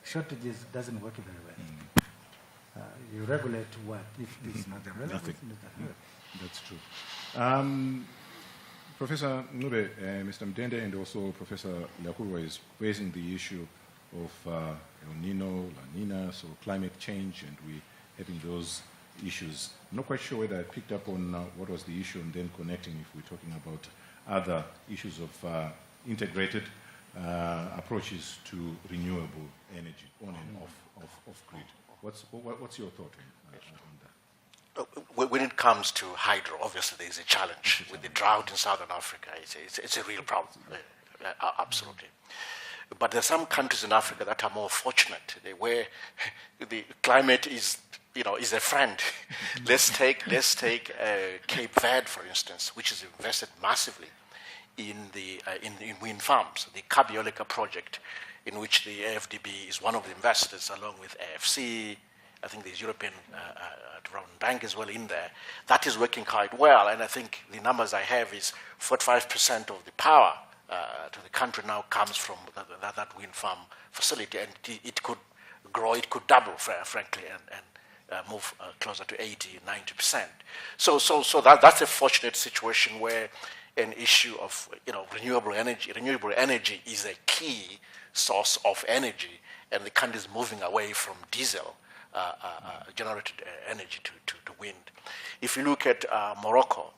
shortages doesn't work very well. You regulate what if it's not available? Nothing. That's true. Professor Ncube, Mr. Mdende, and also Professor Lyakuru is raising the issue of El Nino, La Nina, so climate change, and we having those issues. I'm not quite sure whether I picked up on what was the issue and then connecting if we're talking about other issues of integrated approaches to renewable energy on and off grid. What's your thought on that? When it comes to hydro, obviously there is a challenge with the drought in Southern Africa. It's a real problem, absolutely. But there are some countries in Africa that are more fortunate, where the climate is a friend. Let's take Cape Verde, for instance, which has invested massively in wind farms. The Kabioleka project, in which the AFDB is one of the investors, along with AFC. I think there's European Development Bank as well in there. That is working quite well, and I think the numbers I have is 45% of the power to the country now comes from that wind farm facility, and it could grow, it could double, frankly, and move closer to 80, 90%. So that's a fortunate situation where an issue of renewable energy is a key source of energy, and the country is moving away from diesel generated energy to wind. If you look at Morocco,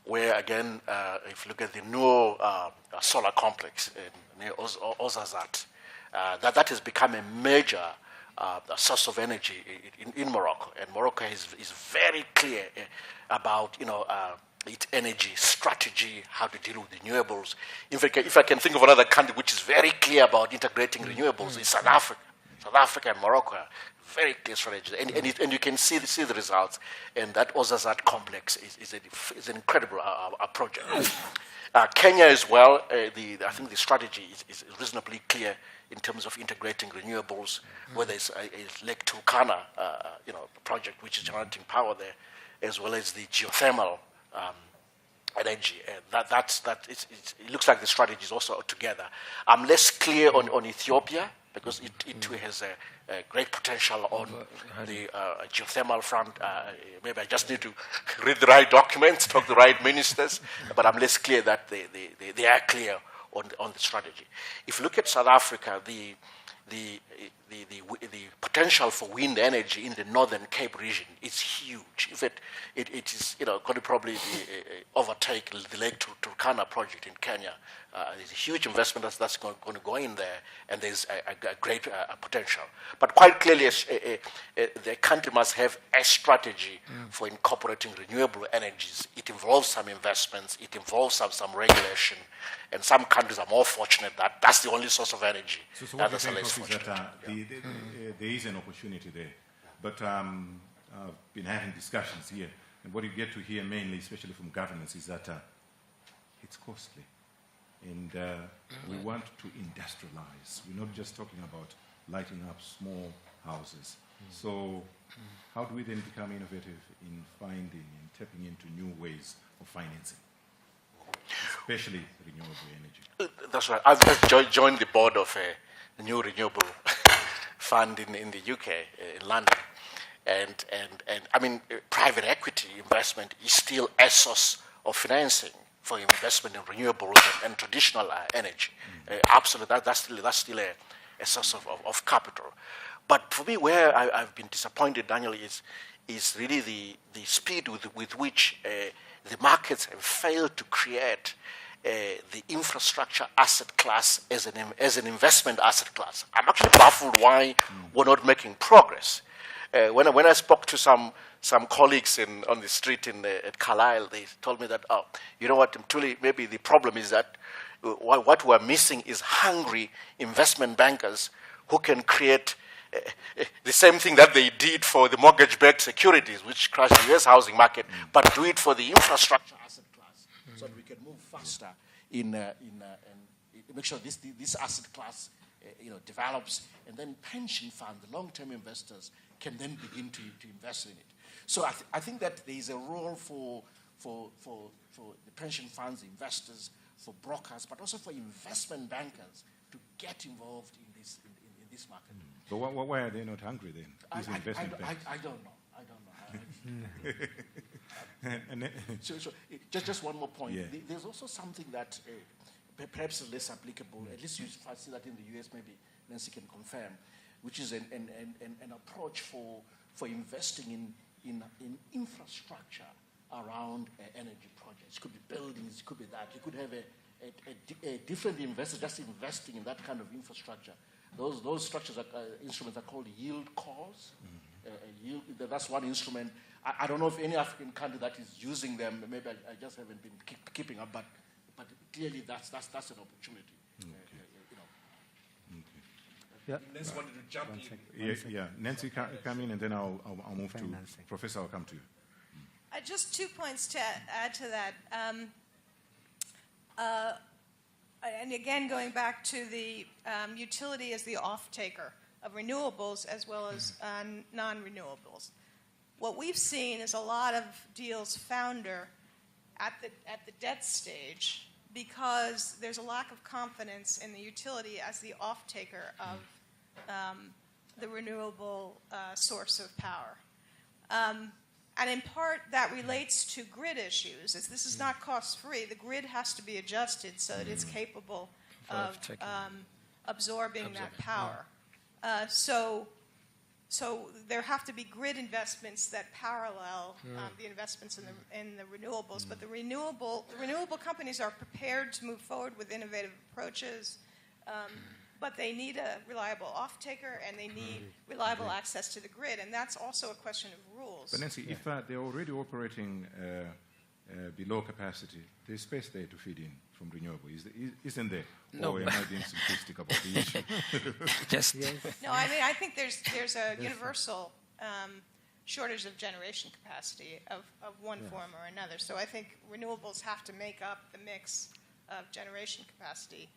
where again, if you look at the new solar complex near Ozazat, that has become a major a source of energy in Morocco, and Morocco is very clear about its energy strategy, how to deal with renewables. If I can think of another country which is very clear about integrating renewables, it's South Africa. South Africa and Morocco are very clear strategies, and you can see the results. And that Ozazat complex is an incredible project. Kenya as well. I think the strategy is reasonably clear in terms of integrating renewables, whether it's Lake Turkana, project which is generating power there, as well as the geothermal energy. It looks like the strategy is also together. I'm less clear on Ethiopia because it too has a great potential on the geothermal front. Maybe I just need to read the right documents, talk to the right ministers, but I'm less clear that they are clear on the strategy. If you look at South Africa, the potential for wind energy in the Northern Cape region is huge. In fact, it is going to probably overtake the Lake Turkana project in Kenya. There's a huge investment that's going to go in there, and there's a great potential. But quite clearly, the country must have a strategy for incorporating renewable energies. It involves some investments, it involves some regulation, and some countries are more fortunate that that's the only source of energy. So what you're saying, Prof, is that there is an opportunity there. But I've been having discussions here, and what you get to hear mainly, especially from governments, is that it's costly. And we want to industrialize. We're not just talking about lighting up small houses. So how do we then become innovative in finding and tapping into new ways of financing, especially renewable energy? That's right. I've just joined the board of a new renewable fund in the UK, in London. And I mean, private equity investment is still a source of financing for investment in renewables and traditional energy. Absolutely, that's still a source of capital. But for me, where I've been disappointed, Daniel, is really the speed with which the markets have failed to create the infrastructure asset class as an investment asset class. I'm actually baffled why we're not making progress. When I spoke to some colleagues on the street at Carlisle, they told me that, you know what, truly, maybe the problem is that what we're missing is hungry investment bankers who can create the same thing that they did for the mortgage-backed securities, which crashed the U.S. housing market, but do it for the infrastructure asset class, so that we can move faster and make sure this asset class develops, and then pension funds, the long-term investors, can then begin to invest in it. So I think that there is a role for the pension funds, investors, for brokers, but also for investment bankers to get involved in this market. But why are they not hungry then? These investment banks? I don't know. So just one more point. Yeah. There's also something that perhaps is less applicable. At least you see that in the US. Maybe Nancy can confirm, which is an approach for investing in infrastructure around energy projects. It could be buildings, it could be that. You could have a different investor just investing in that kind of infrastructure. Those structures, instruments are called yield cores. That's one instrument. I don't know if any African country that is using them. Maybe I just haven't been keeping up, but clearly that's an opportunity. Yeah. Nancy wanted to jump in. Yeah. Nancy, come in, and then I'll move to Professor. I'll come to you. Just 2 points to add to that. And again, going back to the utility as the off-taker of renewables as well as non-renewables. What we've seen is a lot of deals founder at the debt stage because there's a lack of confidence in the utility as the off-taker of the renewable source of power. And in part, that relates to grid issues. As this is not cost-free, the grid has to be adjusted so that it's capable of absorbing that power. So there have to be grid investments that parallel the investments in the renewables. But the renewable companies are prepared to move forward with innovative approaches. but they need a reliable off-taker and they need reliable access to the grid, and that's also a question of rules. But Nancy, if they're already operating below capacity, there's space there to feed in from renewable, isn't there? No. Or am I being simplistic about the issue? Just No, I mean, I think there's a universal shortage of generation capacity of one form or another. So I think renewables have to make up the mix of generation capacity.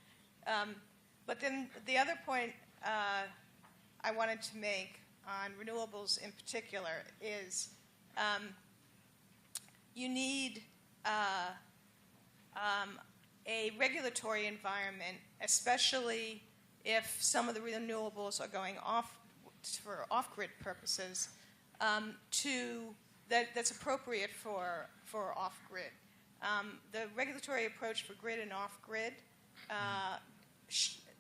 But then the other point I wanted to make on renewables in particular is you need a regulatory environment, especially if some of the renewables are going off for off-grid purposes, that's appropriate for off-grid. The regulatory approach for grid and off-grid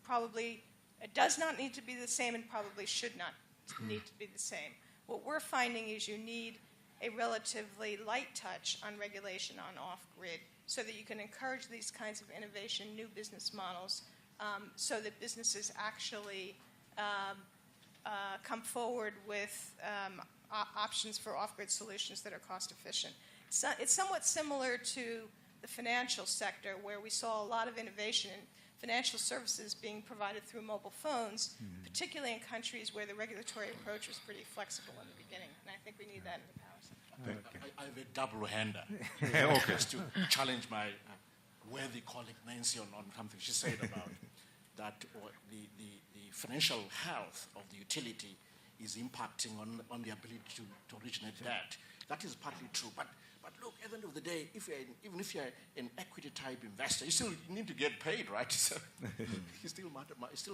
probably does not need to be the same and probably should not need to be the same. What we're finding is you need a relatively light touch on regulation on off-grid so that you can encourage these kinds of innovation, new business models, so that businesses actually come forward with options for off-grid solutions that are cost-efficient. It's somewhat similar to the financial sector, where we saw a lot of innovation in financial services being provided through mobile phones, particularly in countries where the regulatory approach was pretty flexible in the beginning. And I think we need that in the power sector. I have a double-hander. Just to challenge my worthy colleague Nancy on something she said about that the financial health of the utility is impacting on the ability to originate debt. That is partly true. But look, at the end of the day, even if you're an equity-type investor, you still need to get paid, right? So it still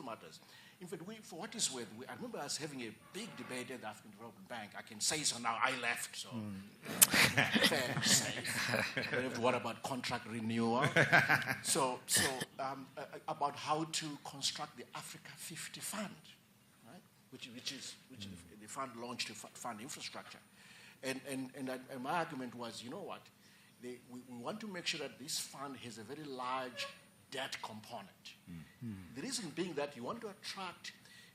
matters. In fact, for what it's worth, I remember us having a big debate at the African Development Bank. I can say so now. I left, so fair to say. What about contract renewal? So about how to construct the Africa 50 Fund, right? Which is the fund launched to fund infrastructure. And my argument was, you know what, we want to make sure that this fund has a very large debt component. The reason being that you want to attract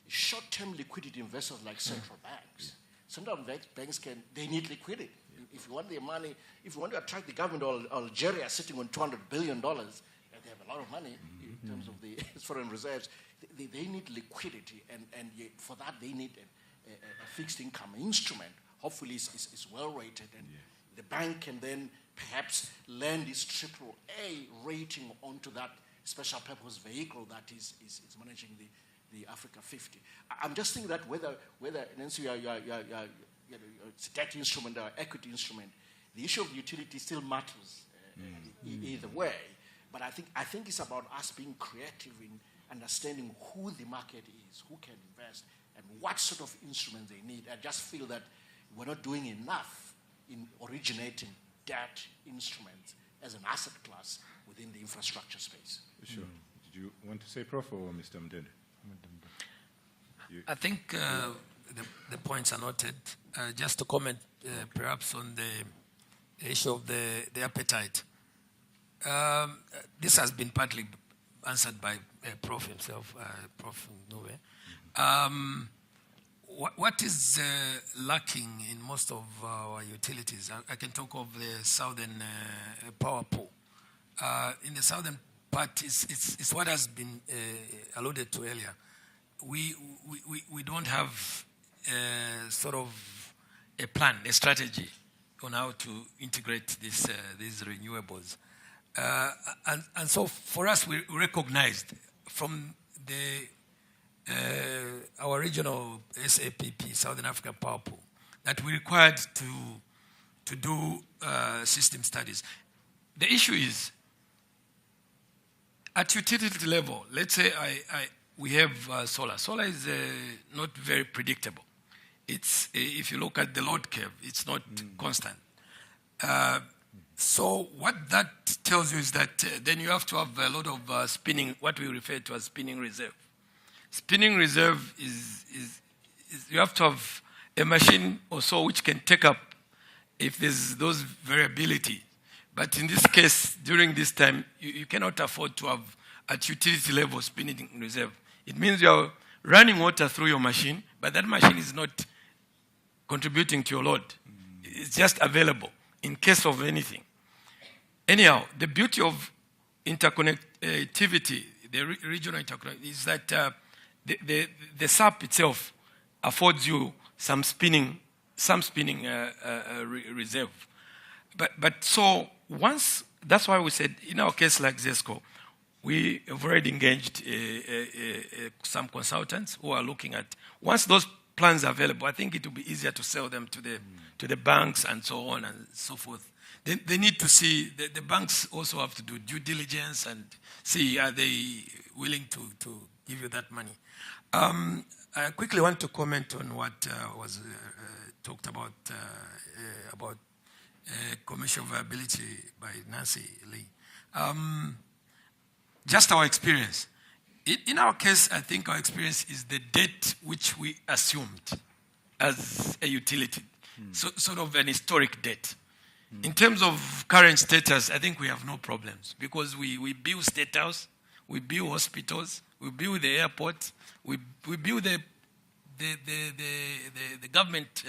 short-term liquidity investors like central banks. Central banks they need liquidity. If you want their money, if you want to attract the government of Algeria sitting on $200 billion, and they have a lot of money in terms of the foreign reserves, they need liquidity, and for that they need a fixed income instrument. Hopefully it's well rated, and the bank can then perhaps lend its AAA rating onto that special purpose vehicle that is managing the Africa 50. I'm just thinking that whether Nancy, it's a debt instrument or equity instrument, the issue of the utility still matters either way. But I think it's about us being creative in understanding who the market is, who can invest, and what sort of instruments they need. I just feel that we're not doing enough in originating debt instruments as an asset class within the infrastructure space. Sure. Did you want to say, Prof, or Mr. Mdende? I think the points are noted. Just to comment perhaps on the issue of the appetite. This has been partly answered by Prof himself, Prof Ncube. What is lacking in most of our utilities? I can talk of the southern power pool. In the southern part, it's what has been alluded to earlier. We don't have sort of a plan, a strategy on how to integrate these renewables. And so for us, we recognized from our regional SAPP, Southern Africa Power Pool, that we required to do system studies. The issue is, at utility level, let's say we have solar. Solar is not very predictable. It's if you look at the load curve, it's not constant. So what that tells you is that then you have to have a lot of spinning, what we refer to as spinning reserve. Spinning reserve is you have to have a machine or so which can take up if there's those variability. But in this case, during this time, you cannot afford to have at utility level spinning reserve. It means you're running water through your machine, but that machine is not contributing to your load. It's just available in case of anything. Anyhow, the beauty of interconnectivity, the regional interconnectivity, is that the SAP itself affords you some spinning reserve. But so once, that's why we said in our case like ZESCO, we have already engaged some consultants who are looking at, once those plans are available, I think it will be easier to sell them to the banks and so on and so forth. They need to see, the banks also have to do due diligence and see, are they willing to give you that money. I quickly want to comment on what was talked about commercial viability by Nancy Lee. Just our experience. In our case, I think our experience is the debt which we assumed as a utility, sort of an historic debt. In terms of current status, I think we have no problems because we build state house, we build hospitals, we build the airport, we build the government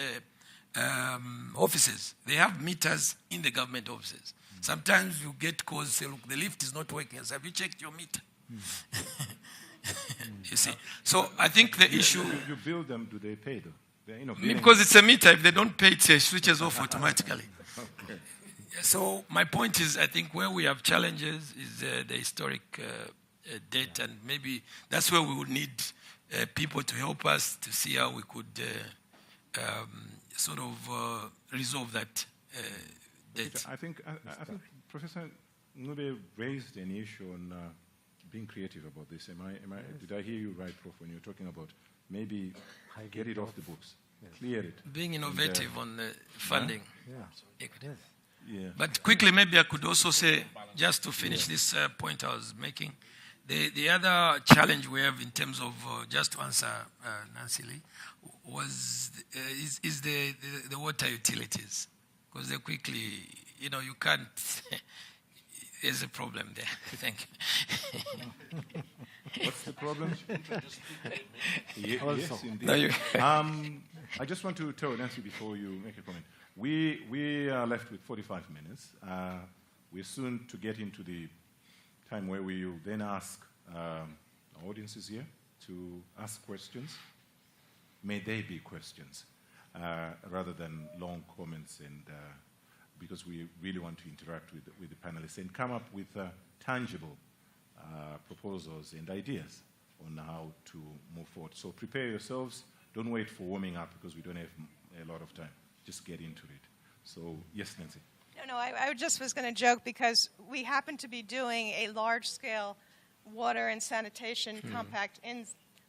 offices. They have meters in the government offices. Sometimes you get calls, say, look, the lift is not working. I say, have you checked your meter? You see. So I think the issue... You build them, do they pay though? Because it's a meter. If they don't pay, it switches off automatically. Okay. So my point is, I think where we have challenges is the historic debt, and maybe that's where we would need people to help us to see how we could sort of resolve that debt. I think Professor Ncube raised an issue on being creative about this. Did I hear you right, Prof, when you're talking about maybe get it off the books, clear it? Being innovative on the funding. Yeah. Yeah. But quickly, maybe I could also say, just to finish this point I was making, the other challenge we have in terms of, just to answer Nancy Lee, is the water utilities. Because they quickly, you can't, there's a problem there. Thank you. What's the problem? Yes, indeed. No, I just want to tell Nancy before you make a comment. We are left with 45 minutes. We're soon to get into the time where we will then ask our audiences here to ask questions. May they be questions rather than long comments, and because we really want to interact with the panelists and come up with tangible proposals and ideas on how to move forward. So prepare yourselves. Don't wait for warming up because we don't have a lot of time. Just get into it. So, yes, Nancy. No, I just was going to joke because we happen to be doing a large-scale water and sanitation compact in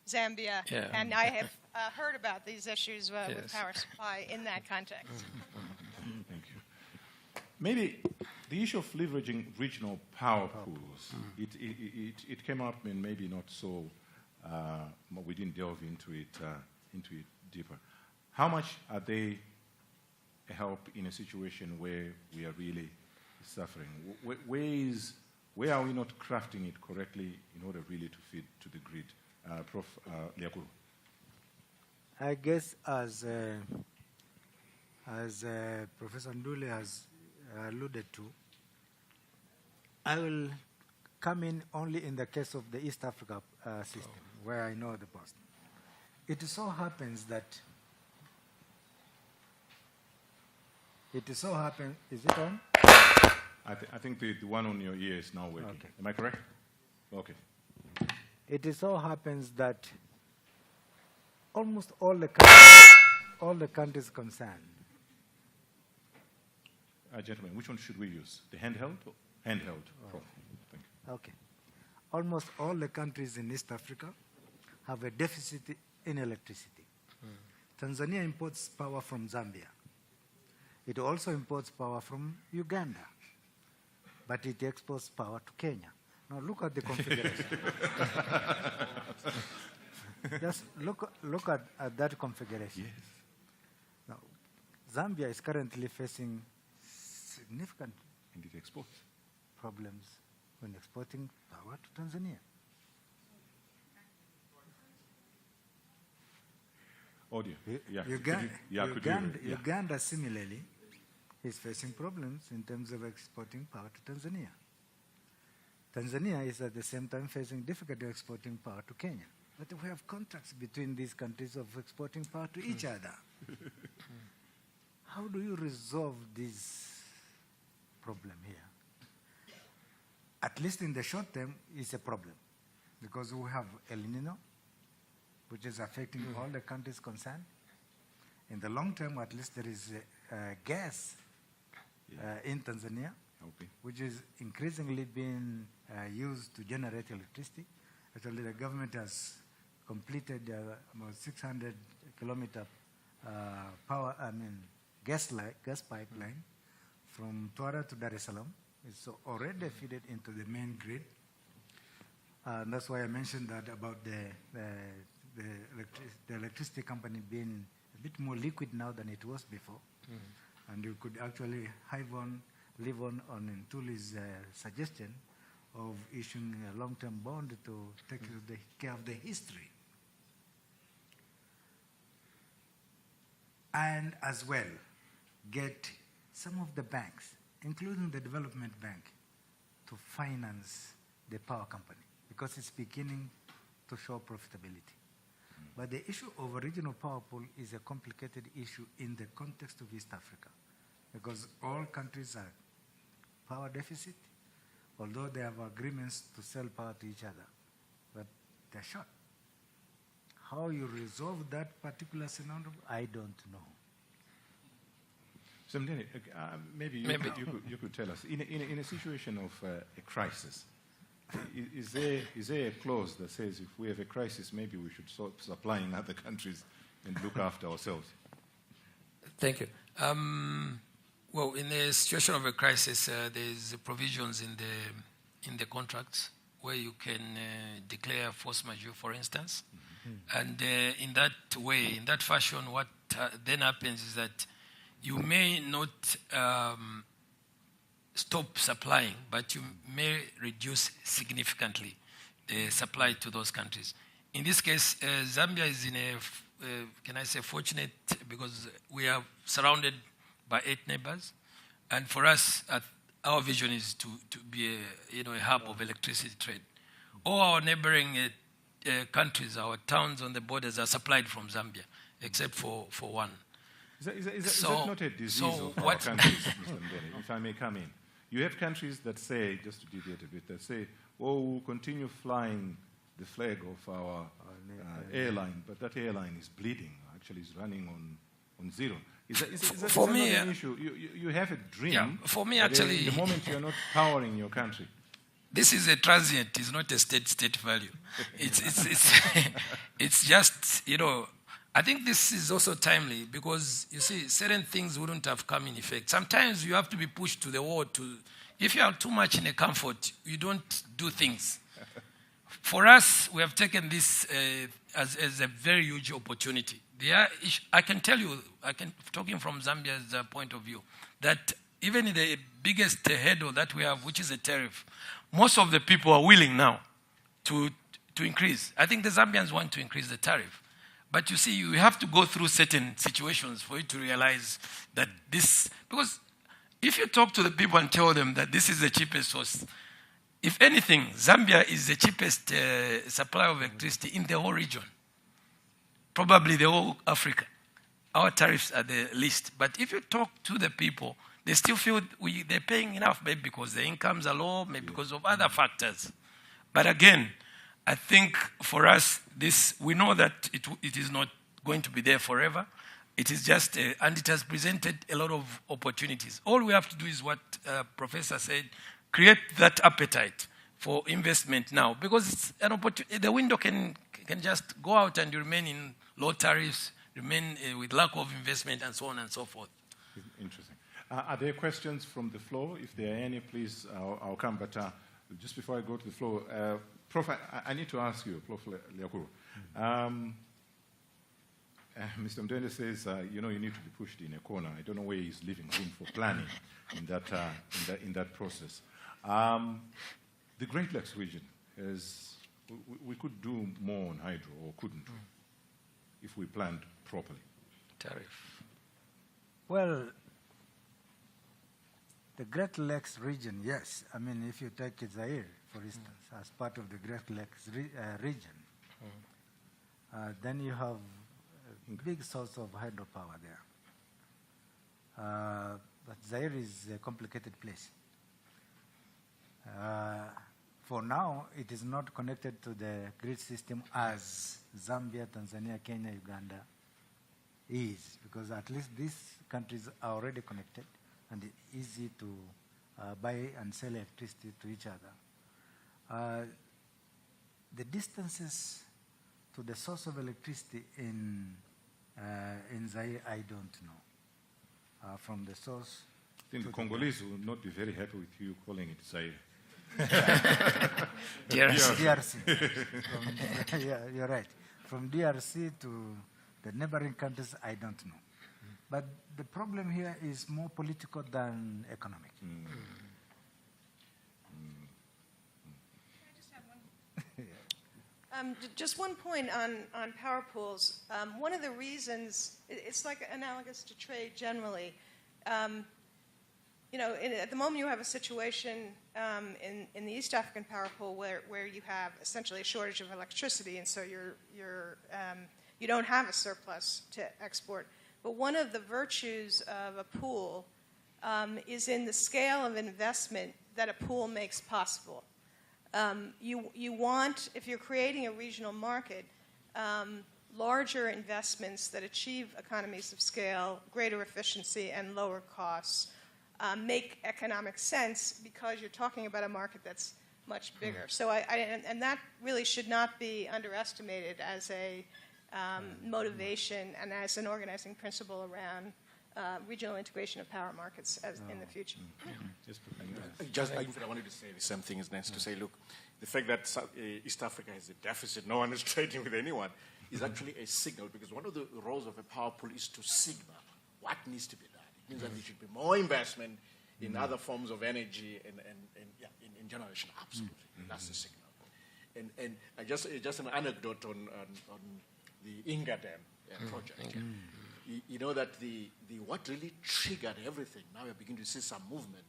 Zambia, and I have heard about these issues with power supply in that context. Thank you. Maybe the issue of leveraging regional power pools, it came up and maybe not so, we didn't delve into it deeper. How much are they a help in a situation where we are really suffering? Where are we not crafting it correctly in order really to feed to the grid? Prof. Liakuru. I guess as Professor Ndule has alluded to, I will come in only in the case of the East Africa system, where I know the best. It so happens that is it on? I think the one on your ear is now working. Okay. Am I correct? Okay. It so happens that almost all the countries concerned. Gentlemen, which one should we use? The handheld? Handheld. Prof. Thank you. Okay. Almost all the countries in East Africa have a deficit in electricity. Tanzania imports power from Zambia. It also imports power from Uganda, but it exports power to Kenya. Now look at the configuration. Just look at that configuration. Yes. Now, Zambia is currently facing significant Indeed, exports. problems when exporting power to Tanzania. audio. Yeah, Uganda, yeah. Uganda similarly is facing problems in terms of exporting power to Tanzania. Tanzania is at the same time facing difficulty exporting power to Kenya. But we have contracts between these countries of exporting power to each other. How do you resolve this problem here? At least in the short term, it's a problem because we have El Nino, which is affecting all the countries concerned. In the long term, at least there is gas in Tanzania, which is increasingly being used to generate electricity. Actually, the government has completed about 600-kilometer gas pipeline from Twara to Dar es Salaam. It's already fed into the main grid. And that's why I mentioned that about the electricity company being a bit more liquid now than it was before. And you could actually live on Ntuli's suggestion of issuing a long-term bond to take care of the history. And as well, get some of the banks, including the Development Bank, to finance the power company because it's beginning to show profitability. But the issue of a regional power pool is a complicated issue in the context of East Africa because all countries are power deficit, although they have agreements to sell power to each other, but they're short. How you resolve that particular scenario, I don't know. So, maybe you could tell us, in a situation of a crisis, is there a clause that says if we have a crisis, maybe we should stop supplying other countries and look after ourselves? Thank you. Well, in a situation of a crisis, there's provisions in the contracts where you can declare force majeure, for instance. And in that way, in that fashion, what then happens is that you may not stop supplying, but you may reduce significantly the supply to those countries. In this case, Zambia is in a, fortunate because we are surrounded by 8 neighbors, and for us, our vision is to be a hub of electricity trade. All our neighboring countries, our towns on the borders are supplied from Zambia, except for one. Is that not a disease of our countries, Mr. Mbele, if I may come in? You have countries that say, just to deviate a bit, that say, we'll continue flying the flag of our airline, but that airline is bleeding, actually is running on zero. Is that for me, not an issue? You have a dream. Yeah, for me, actually, the moment you're not powering your country. This is a transient. It's not a state value. It's just, I think this is also timely because, you see, certain things wouldn't have come in effect. Sometimes you have to be pushed to the wall if you are too much in a comfort, you don't do things. For us, we have taken this as a very huge opportunity. I can tell you, talking from Zambia's point of view, that even in the biggest hurdle that we have, which is a tariff, most of the people are willing now to increase. I think the Zambians want to increase the tariff. But you see, you have to go through certain situations for you to realize that because if you talk to the people and tell them that this is the cheapest source, if anything, Zambia is the cheapest supplier of electricity in the whole region, probably the whole Africa. Our tariffs are the least. But if you talk to the people, they still feel they're paying enough, maybe because the incomes are low, maybe because of other factors. But again, I think for us, we know that it is not going to be there forever. It is just, and it has presented a lot of opportunities. All we have to do is what Professor said, create that appetite for investment now, because it's an opportunity. The window can just go out and remain in low tariffs, remain with lack of investment, and so on and so forth. Interesting. Are there questions from the floor? If there are any, please, I'll come. But just before I go to the floor, Prof, I need to ask you, Prof. Lyakuru. Mr. Mdende says, you need to be pushed in a corner. I don't know where he's leaving room for planning in that process. The Great Lakes region we could do more on hydro, or couldn't we? if we planned properly? Tariff. Well, the Great Lakes region, yes. I mean, if you take Zaire, for instance, as part of the Great Lakes region, then you have a big source of hydropower there. But Zaire is a complicated place. For now, it is not connected to the grid system as Zambia, Tanzania, Kenya, Uganda is, because at least these countries are already connected and it's easy to buy and sell electricity to each other. The distances to the source of electricity in Zaire, I don't know. From the source. I think the Congolese will not be very happy with you calling it Zaire. DRC. Yeah, you're right. From DRC to the neighboring countries, I don't know. But the problem here is more political than economic. Just one point on power pools. One of the reasons, it's like analogous to trade generally. At the moment you have a situation in the East African power pool where you have essentially a shortage of electricity, and so you don't have a surplus to export. But one of the virtues of a pool is in the scale of investment that a pool makes possible. You want, if you're creating a regional market, larger investments that achieve economies of scale, greater efficiency, and lower costs make economic sense because you're talking about a market that's much bigger. So and that really should not be underestimated as a motivation and as an organizing principle around regional integration of power markets in the future. I wanted to say the same thing as Nancy, to say, look, the fact that East Africa has a deficit, no one is trading with anyone, is actually a signal, because one of the roles of a power pool is to signal what needs to be done. It means that there should be more investment in other forms of energy and in generation. Absolutely, that's the signal. And just an anecdote on the Inga Dam project. You know that the what really triggered everything, now we're beginning to see some movement,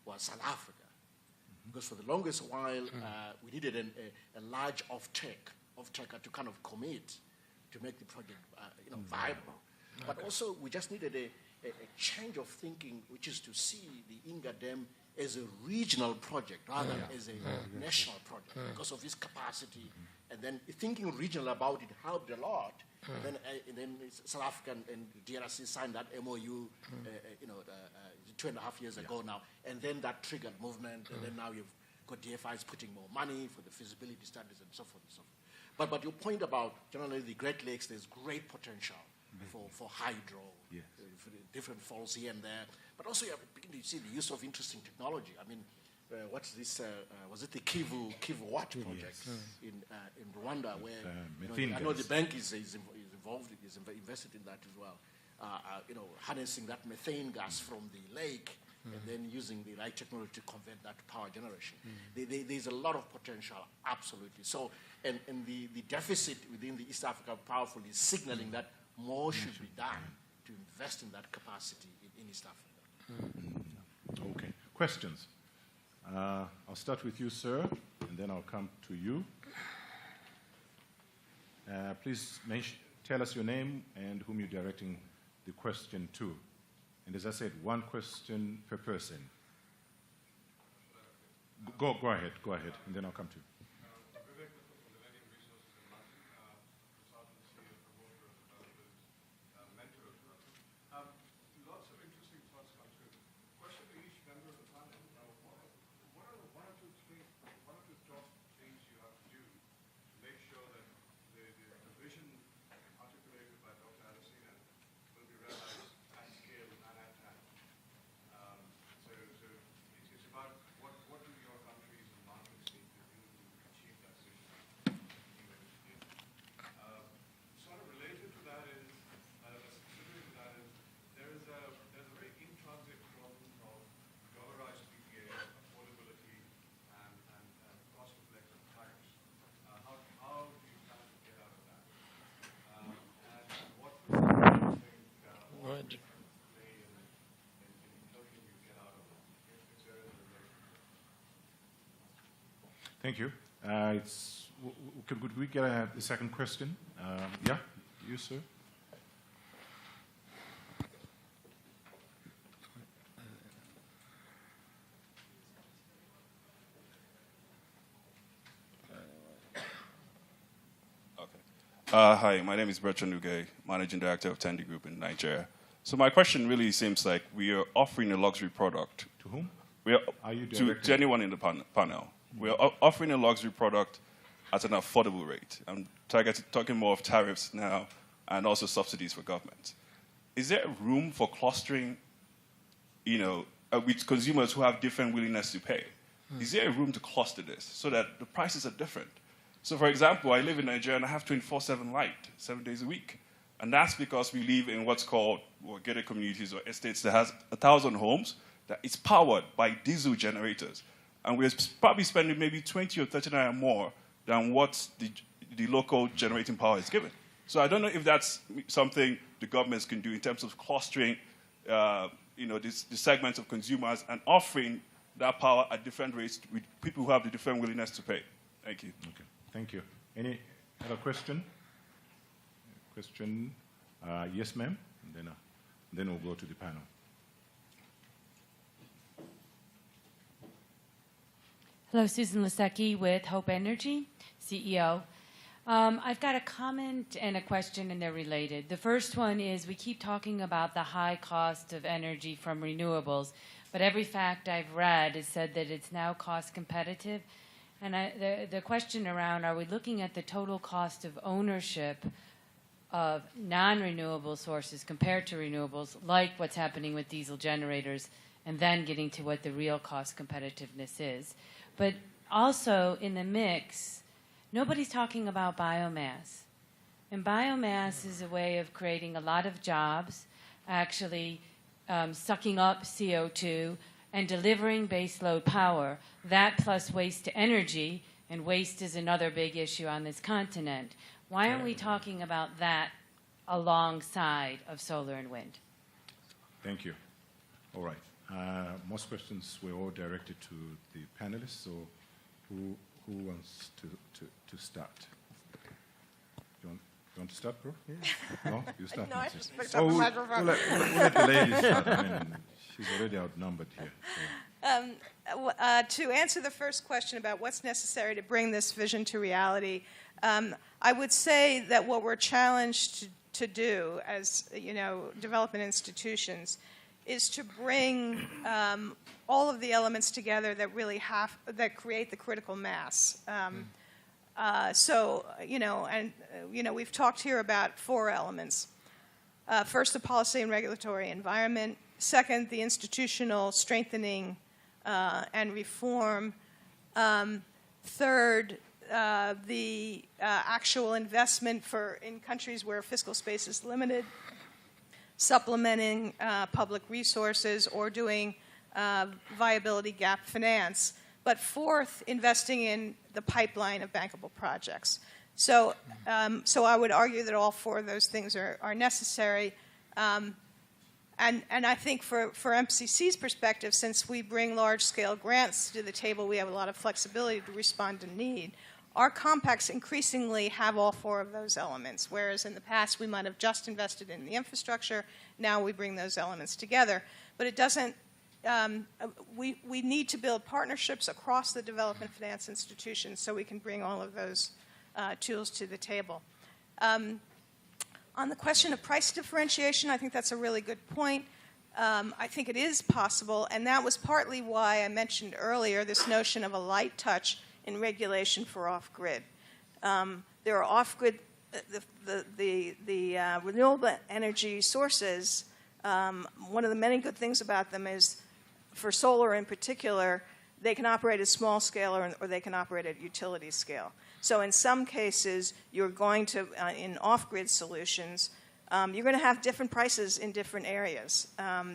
was South Africa. Because for the longest while, we needed a large off-taker to kind of commit to make the project viable. But also, we just needed a change of thinking, which is to see the Inga Dam as a regional project rather than as a national project because of its capacity. And then thinking regional about it helped a lot. And then South Africa and DRC signed that MOU, 2.5 years ago now. And then that triggered movement. And then now you've got DFIs putting more money for the feasibility studies and so forth and so forth. But your point about generally the Great Lakes, there's great potential for hydro, for the different falls here and there. But also you begin to see the use of interesting technology. I mean, what's this? Was it the Kivu Watt project in Rwanda, where I know the bank is involved, is invested in that as well. Harnessing that methane gas from the lake and then using the right technology to convert that to power generation. There's a lot of potential, absolutely. So, and the deficit within the East Africa Power Pool is signaling that more should be done to invest in that capacity in East Africa. Okay. Questions? I'll start with you, sir, and then I'll come to you. Please tell us your name and whom you're directing the question to. And as I said, one question per person. Go ahead, and then I'll come to you. Thank you. Could we get a second question? Yeah, you, sir. Hi, my name is Bertrand Uge, Managing Director of Tendi Group in Nigeria. So my question really seems like we are offering a luxury product. To whom? Are you to anyone in the panel. We are offering a luxury product at an affordable rate. I'm talking more of tariffs now and also subsidies for government. Is there room for clustering, with consumers who have different willingness to pay? Is there a room to cluster this so that the prices are different? So, for example, I live in Nigeria and I have 24/7 light, 7 days a week. And that's because we live in what's called gated communities or estates that has 1,000 homes that is powered by diesel generators. And we're probably spending maybe 20 or 30 naira more than what the local generating power is given. So I don't know if that's something the governments can do in terms of clustering the segments of consumers and offering that power at different rates with people who have the different willingness to pay. Thank you. Okay, thank you. Any other question? Question? Yes, ma'am. And then we'll go to the panel. Hello, Susan Lasecki with Hope Energy, CEO. I've got a comment and a question, and they're related. The first one is we keep talking about the high cost of energy from renewables, but every fact I've read has said that it's now cost competitive. And the question around, are we looking at the total cost of ownership of non-renewable sources compared to renewables, like what's happening with diesel generators, and then getting to what the real cost competitiveness is? But also in the mix, nobody's talking about biomass. And biomass is a way of creating a lot of jobs, actually sucking up CO2 and delivering baseload power. That plus waste to energy, and waste is another big issue on this continent. Why aren't we talking about that alongside of solar and wind? Thank you. All right. Most questions were all directed to the panelists, so who wants to start? You want to start, bro? Yeah. No? You start. No, I just picked Oh, up the we'll microphone. let the ladies start. I mean, she's already outnumbered here. So. To answer the first question about what's necessary to bring this vision to reality, I would say that what we're challenged to do as development institutions is to bring all of the elements together that really that create the critical mass. We've talked here about 4 elements. First, the policy and regulatory environment. Second, the institutional strengthening and reform. Third, the actual investment in countries where fiscal space is limited, supplementing public resources or doing viability gap finance. But fourth, investing in the pipeline of bankable projects. So I would argue that all 4 of those things are necessary. And I think for MCC's perspective, since we bring large-scale grants to the table, we have a lot of flexibility to respond to need. Our compacts increasingly have all 4 of those elements, whereas in the past we might have just invested in the infrastructure. Now we bring those elements together. But it doesn't, we need to build partnerships across the development finance institutions so we can bring all of those tools to the table. On the question of price differentiation, I think that's a really good point. I think it is possible, and that was partly why I mentioned earlier this notion of a light touch in regulation for off-grid. There are off-grid, the renewable energy sources. One of the many good things about them is, for solar in particular, they can operate at small scale or they can operate at utility scale. So in some cases, you're going to, in off-grid solutions, you're going to have different prices in different areas,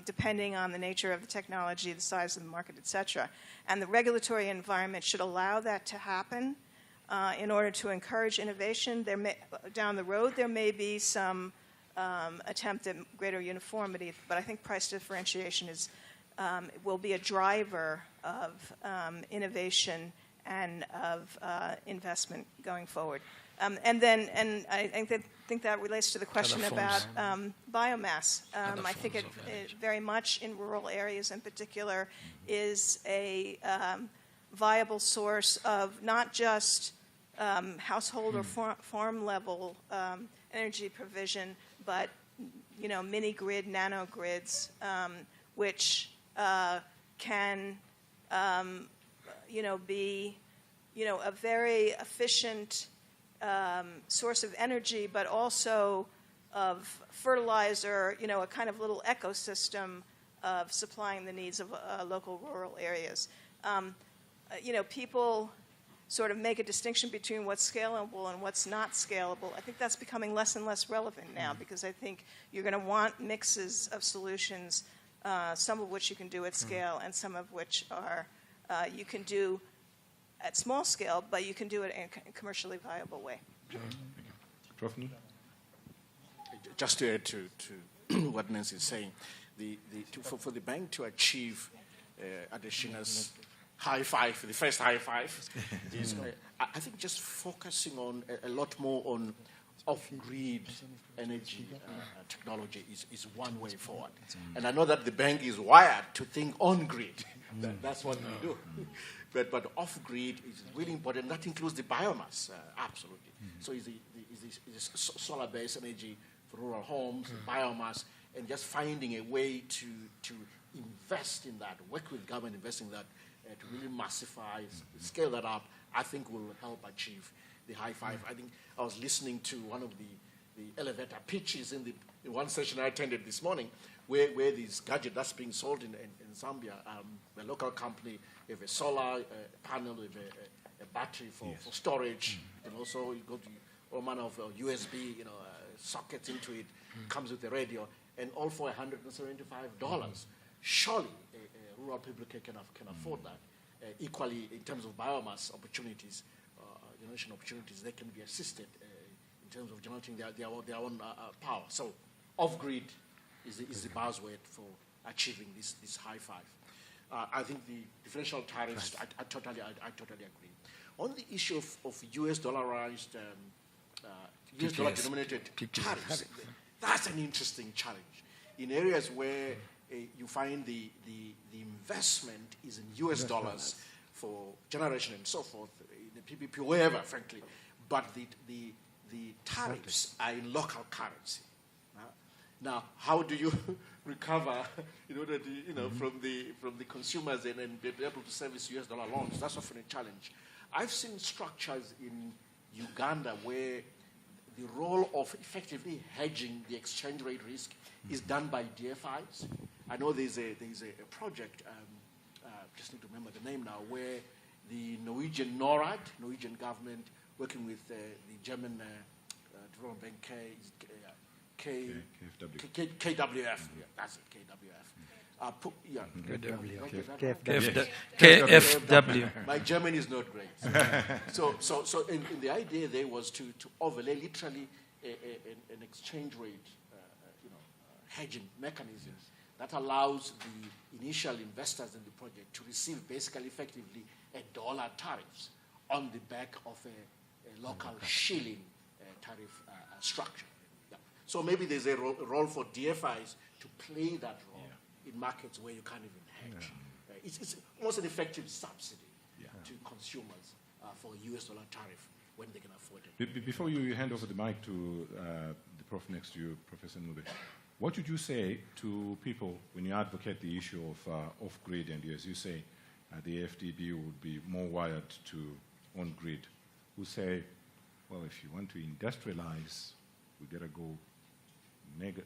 depending on the nature of the technology, the size of the market, et cetera. And the regulatory environment should allow that to happen in order to encourage innovation. Down the road, there may be some attempt at greater uniformity, but I think price differentiation will be a driver of innovation and of investment going forward. And I think that relates to the question about biomass. I think it very much in rural areas in particular is a viable source of not just household or farm level energy provision, but mini grid, nano grids, which can be a very efficient source of energy, but also of fertilizer, a kind of little ecosystem of supplying the needs of local rural areas. People sort of make a distinction between what's scalable and what's not scalable. I think that's becoming less and less relevant now, because I think you're going to want mixes of solutions, some of which you can do at scale and some of which are you can do at small scale, but you can do it in a commercially viable way. Prof. Nubi? Just to add to what Nancy is saying, for the bank to achieve Adeshina's high five, the first high five, is, I think just focusing on a lot more on off-grid energy technology is one way forward. And I know that the bank is wired to think on-grid. That's what we do. But off-grid is really important. That includes the biomass, absolutely. So is the solar-based energy for rural homes, biomass, and just finding a way to invest in that, work with government, invest in that, to really massify, scale that up, I think will help achieve the high five. I think I was listening to one of the elevator pitches in one session I attended this morning, where this gadget that's being sold in Zambia, a local company, you have a solar panel with a battery for storage, and also you go to all manner of USB, sockets into it, comes with a radio, and all for $175. Surely rural people can afford that. Equally, in terms of biomass opportunities, generation opportunities, they can be assisted in terms of generating their own power. So, off-grid is the buzzword for achieving this high five. I think the differential tariffs, I totally agree. On the issue of US dollarized, US dollar denominated tariffs, that's an interesting challenge. In areas where you find the investment is in US dollars for generation and so forth, in the PPP, wherever, frankly, but the tariffs are in local currency. Now, how do you recover in order to, from the consumers and be able to service US dollar loans? That's often a challenge. I've seen structures in Uganda where the role of effectively hedging the exchange rate risk is done by DFIs. I know there's a project, just need to remember the name now, where the Norwegian NORAD, Norwegian government, working with the German development bank KWF, that's it, KWF. KFW. My German is not great. So in the idea there was to overlay literally an exchange rate, hedging mechanisms that allows the initial investors in the project to receive basically effectively $1 tariffs on the back of a local shilling tariff structure. Yeah. So maybe there's a role for DFIs to play that role in markets where you can't even hedge. It's almost an effective subsidy to consumers for a US dollar tariff when they can afford it. Before you hand over the mic to the prof next to you, Professor Nubi, what would you say to people when you advocate the issue of off-grid, and as you say, the FDB would be more wired to on-grid, who say, well, if you want to industrialize, we got to go mega,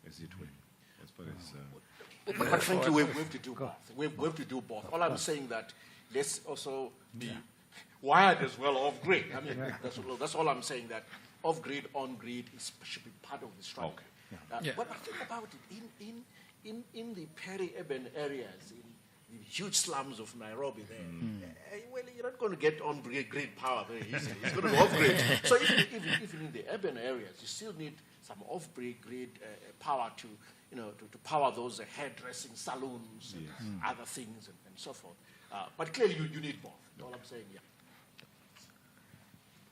as it were, as far as... But frankly, we have to do both. We have to do both. All I'm saying that let's also be wired as well off-grid. I mean, that's all I'm saying, that off-grid, on-grid should be part of the strategy. Okay. But I think about it, in the peri-urban areas, in the huge slums of Nairobi there, well, you're not going to get on-grid power very easily. It's going to be off-grid. So even in the urban areas, you still need some off-grid power to power those hairdressing salons and other things and so forth. But clearly you need both. That's all I'm saying, yeah.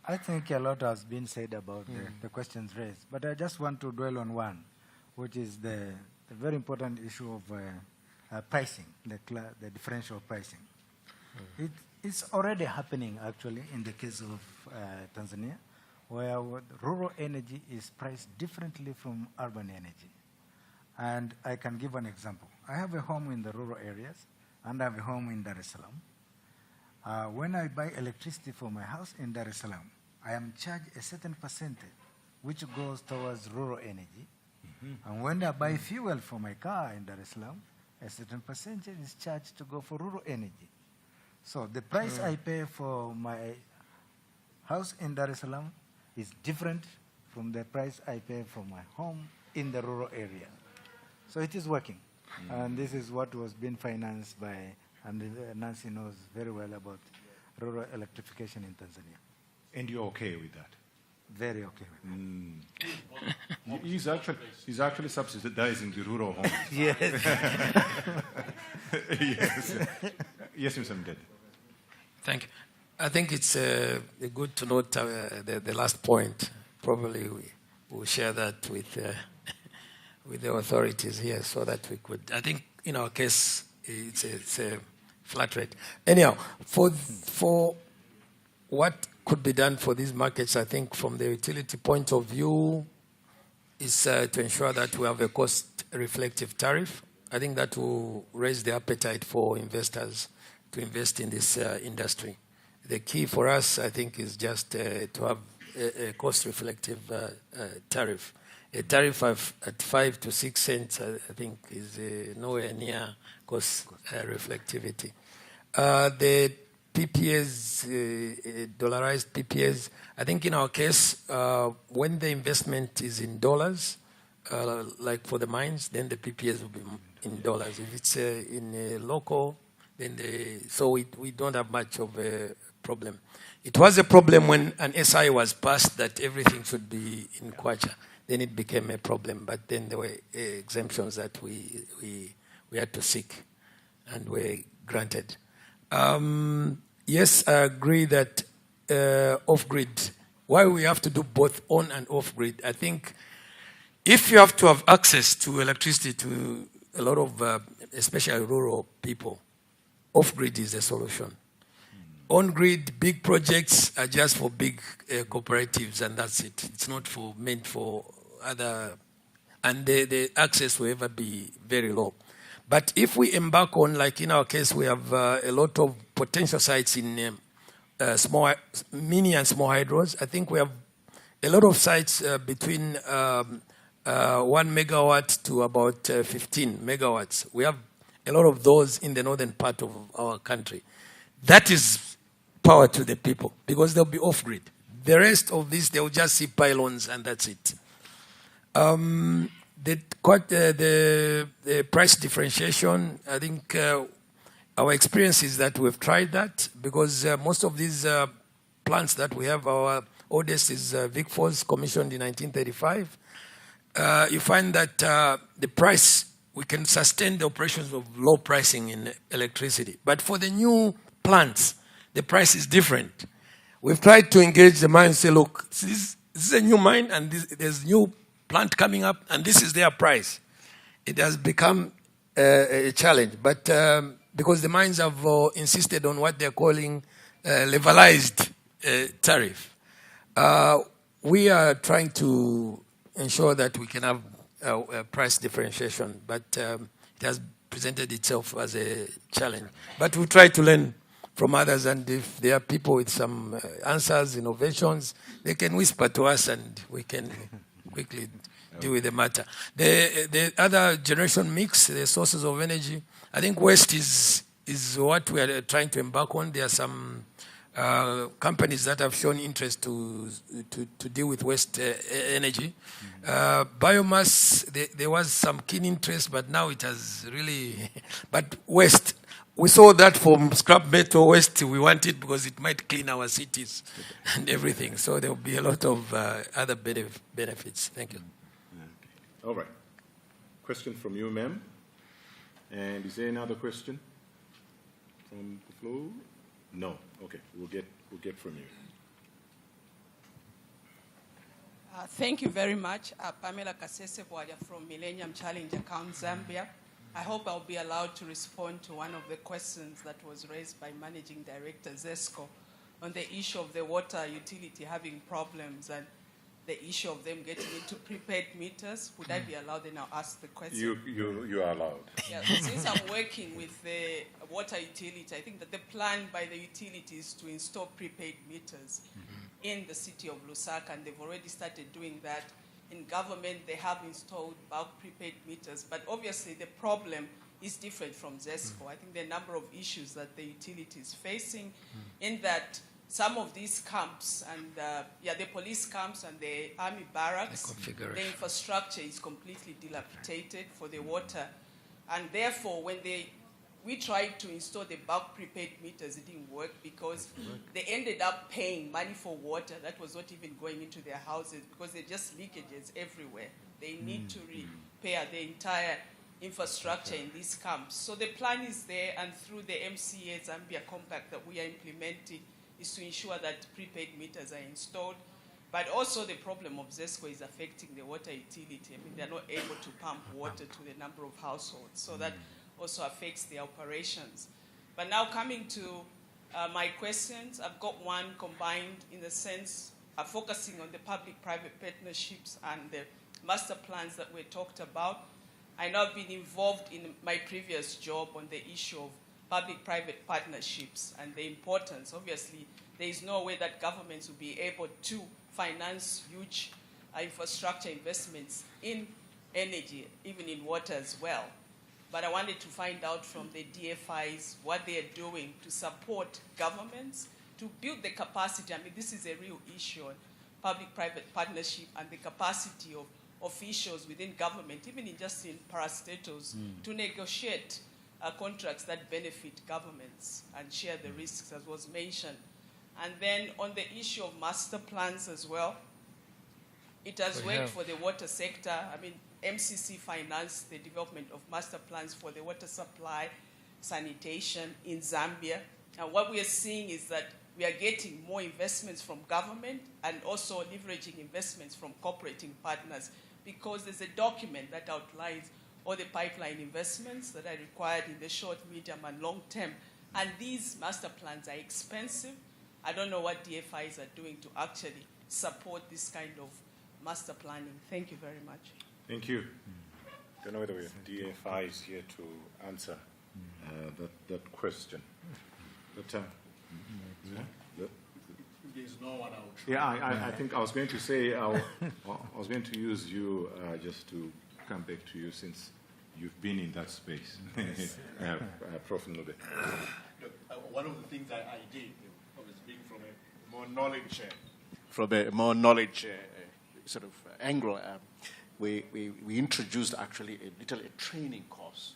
I think a lot has been said about the questions raised, but I just want to dwell on one, which is the very important issue of pricing, the differential pricing. It's already happening, actually, in the case of Tanzania, where rural energy is priced differently from urban energy. And I can give an example. I have a home in the rural areas, and I have a home in Dar es Salaam. When I buy electricity for my house in Dar es Salaam, I am charged a certain percentage, which goes towards rural energy. And when I buy fuel for my car in Dar es Salaam, a certain percentage is charged to go for rural energy. So the price I pay for my house in Dar es Salaam is different from the price I pay for my home in the rural area. So it is working. And this is what was being financed by, and Nancy knows very well about rural electrification in Tanzania. And you're okay with that? Very okay with that. He's actually subsidizing the rural homes. Yes. Yes. Yes, Mr. Mdede. Thank you. I think it's good to note the last point. Probably we will share that with the authorities here so that we could. I think in our case it's a flat rate. Anyhow, for what could be done for these markets, I think from the utility point of view is to ensure that we have a cost-reflective tariff. I think that will raise the appetite for investors to invest in this industry. The key for us, I think, is just to have a cost-reflective tariff. A tariff at 5 to 6 cents, I think, is nowhere near cost reflectivity. The PPAs, dollarized PPAs, I think in our case, when the investment is in dollars, like for the mines, then the PPAs will be in dollars. If it's in local, then so we don't have much of a problem. It was a problem when an SI was passed that everything should be in kwacha. Then it became a problem, but then there were exemptions that we had to seek and were granted. Yes, I agree that off-grid, why we have to do both on and off-grid, I think if you have to have access to electricity to a lot of, especially rural people, off-grid is the solution. On-grid, big projects are just for big cooperatives, and that's it. It's not meant for other, and the access will ever be very low. But if we embark on, like in our case, we have a lot of potential sites in mini and small hydros. I think we have a lot of sites between 1 megawatt to about 15 megawatts. We have a lot of those in the northern part of our country. That is power to the people because they'll be off-grid. The rest of this, they'll just see pylons and that's it. The price differentiation, I think our experience is that we've tried that because most of these plants that we have, our oldest is Vigfors, commissioned in 1935. You find that the price, we can sustain the operations of low pricing in electricity. But for the new plants, the price is different. We've tried to engage the mine and say, look, this is a new mine and there's new plant coming up and this is their price. It has become a challenge. But because the mines have insisted on what they're calling levelized tariff, we are trying to ensure that we can have a price differentiation, but it has presented itself as a challenge. But we try to learn from others, and if there are people with some answers, innovations, they can whisper to us and we can quickly deal with the matter. The other generation mix, the sources of energy, I think waste is what we are trying to embark on. There are some companies that have shown interest to deal with waste energy. Biomass, there was some keen interest, but now it has really, but waste, we saw that from scrap metal waste, we want it because it might clean our cities and everything. So there will be a lot of other benefits. Thank you. Okay. All right. Question from you, ma'am. And is there another question? from the floor? No. Okay, we'll get from you. Thank you very much. Pamela Kasese Bwaja from Millennium Challenge Account Zambia. I hope I'll be allowed to respond to one of the questions that was raised by Managing Director ZESCO on the issue of the water utility having problems and the issue of them getting into prepaid meters. Would I be allowed to now ask the question? You are allowed. Yeah, since I'm working with the water utility, I think that the plan by the utility is to install prepaid meters in the city of Lusaka, and they've already started doing that. In government, they have installed bulk prepaid meters, but obviously the problem is different from ZESCO. I think there are a number of issues that the utility is facing in that some of these camps and the police camps and the army barracks, the infrastructure is completely dilapidated for the water. And therefore, when we tried to install the bulk prepaid meters, it didn't work because they ended up paying money for water that was not even going into their houses because there are just leakages everywhere. They need to repair the entire infrastructure in these camps. So the plan is there, and through the MCA Zambia Compact that we are implementing is to ensure that prepaid meters are installed. But also the problem of ZESCO is affecting the water utility. I mean, they're not able to pump water to the number of households. So that also affects the operations. But now coming to my questions, I've got one combined in the sense of focusing on the public-private partnerships and the master plans that we talked about. I know I've been involved in my previous job on the issue of public-private partnerships and the importance. Obviously, there is no way that governments will be able to finance huge infrastructure investments in energy, even in water as well. But I wanted to find out from the DFIs what they are doing to support governments to build the capacity. I mean, this is a real issue on public-private partnership and the capacity of officials within government, even in just in parastatals, to negotiate contracts that benefit governments and share the risks, as was mentioned. And then on the issue of master plans as well, it has worked for the water sector. I mean, MCC financed the development of master plans for the water supply, sanitation in Zambia. And what we are seeing is that we are getting more investments from government and also leveraging investments from cooperating partners because there's a document that outlines all the pipeline investments that are required in the short, medium, and long term. And these master plans are expensive. I don't know what DFIs are doing to actually support this kind of master planning. Thank you very much. Thank you. Don't know whether we have DFIs here to answer that question. But, There's no one out. Yeah, I think I was going to say, I was going to use you just to come back to you since you've been in that space. Prof. Nobe. Look, one of the things I did, obviously being from a more knowledge, sort of angle, we introduced actually a training course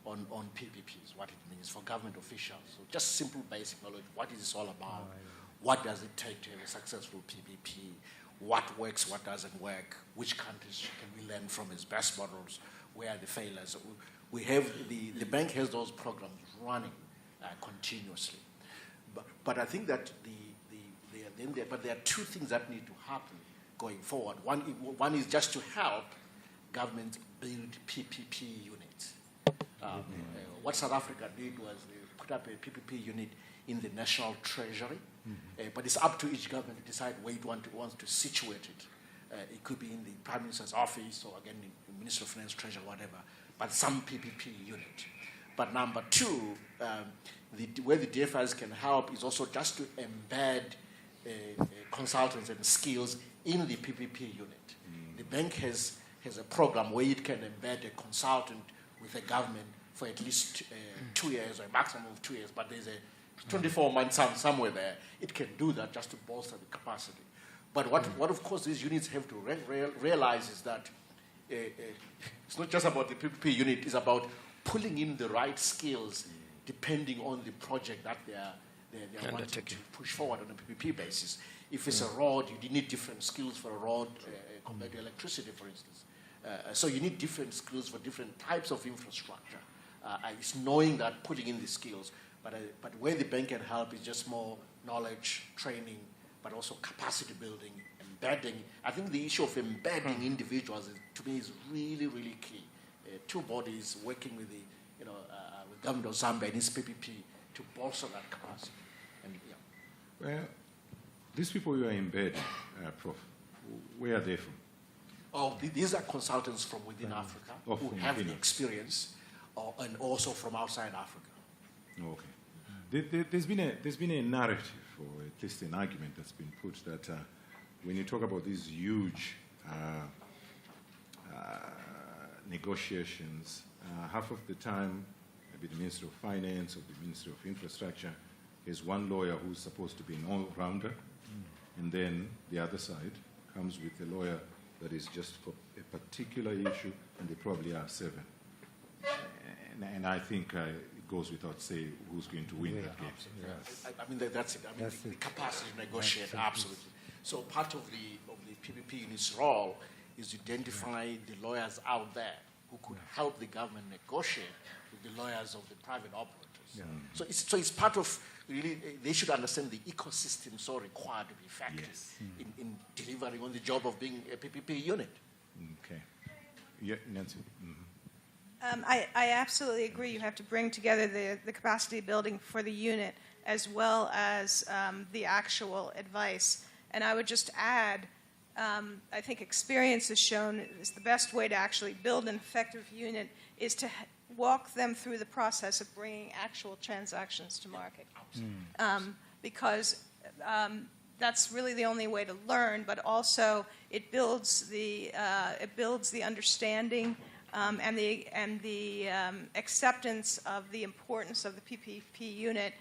on PPPs, what it means for government officials. So just simple basic knowledge, what is this all about? What does it take to have a successful PPP? What works, what doesn't work? Which countries can we learn from as best models? Where are the failures? We have the bank has those programs running continuously. But I think that there are two things that need to happen going forward. One is just to help governments build PPP units. What South Africa did was they put up a PPP unit in the National Treasury, but it's up to each government to decide where it wants to situate it. It could be in the Prime Minister's office or again in the Ministry of Finance, Treasury, whatever, but some PPP unit. But number two, where the DFIs can help is also just to embed consultants and skills in the PPP unit. The bank has a program where it can embed a consultant with a government for at least 2 years or a maximum of 2 years, but there's a 24-month sum somewhere there. It can do that just to bolster the capacity. But what of course, these units have to realize is that it's not just about the PPP unit, it's about pulling in the right skills depending on the project that they're wanting to push forward on a PPP basis. If it's a road, you need different skills for a road compared to electricity, for instance. So you need different skills for different types of infrastructure. It's knowing that, putting in the skills. But where the bank can help is just more knowledge, training, but also capacity building, embedding. I think the issue of embedding individuals, to me, is really, really key. Two bodies working with the, with government of Zambia and its PPP to bolster that capacity. And, Well, these people you are embedding, Prof, where are they from? Oh, these are consultants from within Africa who have the experience, and also from outside Africa. Okay. There's been a narrative, or at least an argument that's been put that when you talk about these huge negotiations, half of the time, maybe the Minister of Finance or the Minister of Infrastructure is one lawyer who's supposed to be an all-rounder, and then the other side comes with a lawyer that is just for a particular issue, and they probably are 7. And I think it goes without saying who's going to win that game. Yes. I mean, that's it. I mean, the capacity to negotiate, absolutely. So part of the PPP unit's role is to identify the lawyers out there who could help the government negotiate with the lawyers of the private operators. Yeah. So it's part of, really, they should understand the ecosystem so required to be effective in delivering on the job of being a PPP unit. Okay. Yeah, Nancy. I absolutely agree. You have to bring together the capacity building for the unit as well as the actual advice. And I would just add, I think experience has shown is the best way to actually build an effective unit is to walk them through the process of bringing actual transactions to market. Because that's really the only way to learn, but also it builds the understanding and the acceptance of the importance of the PPP unit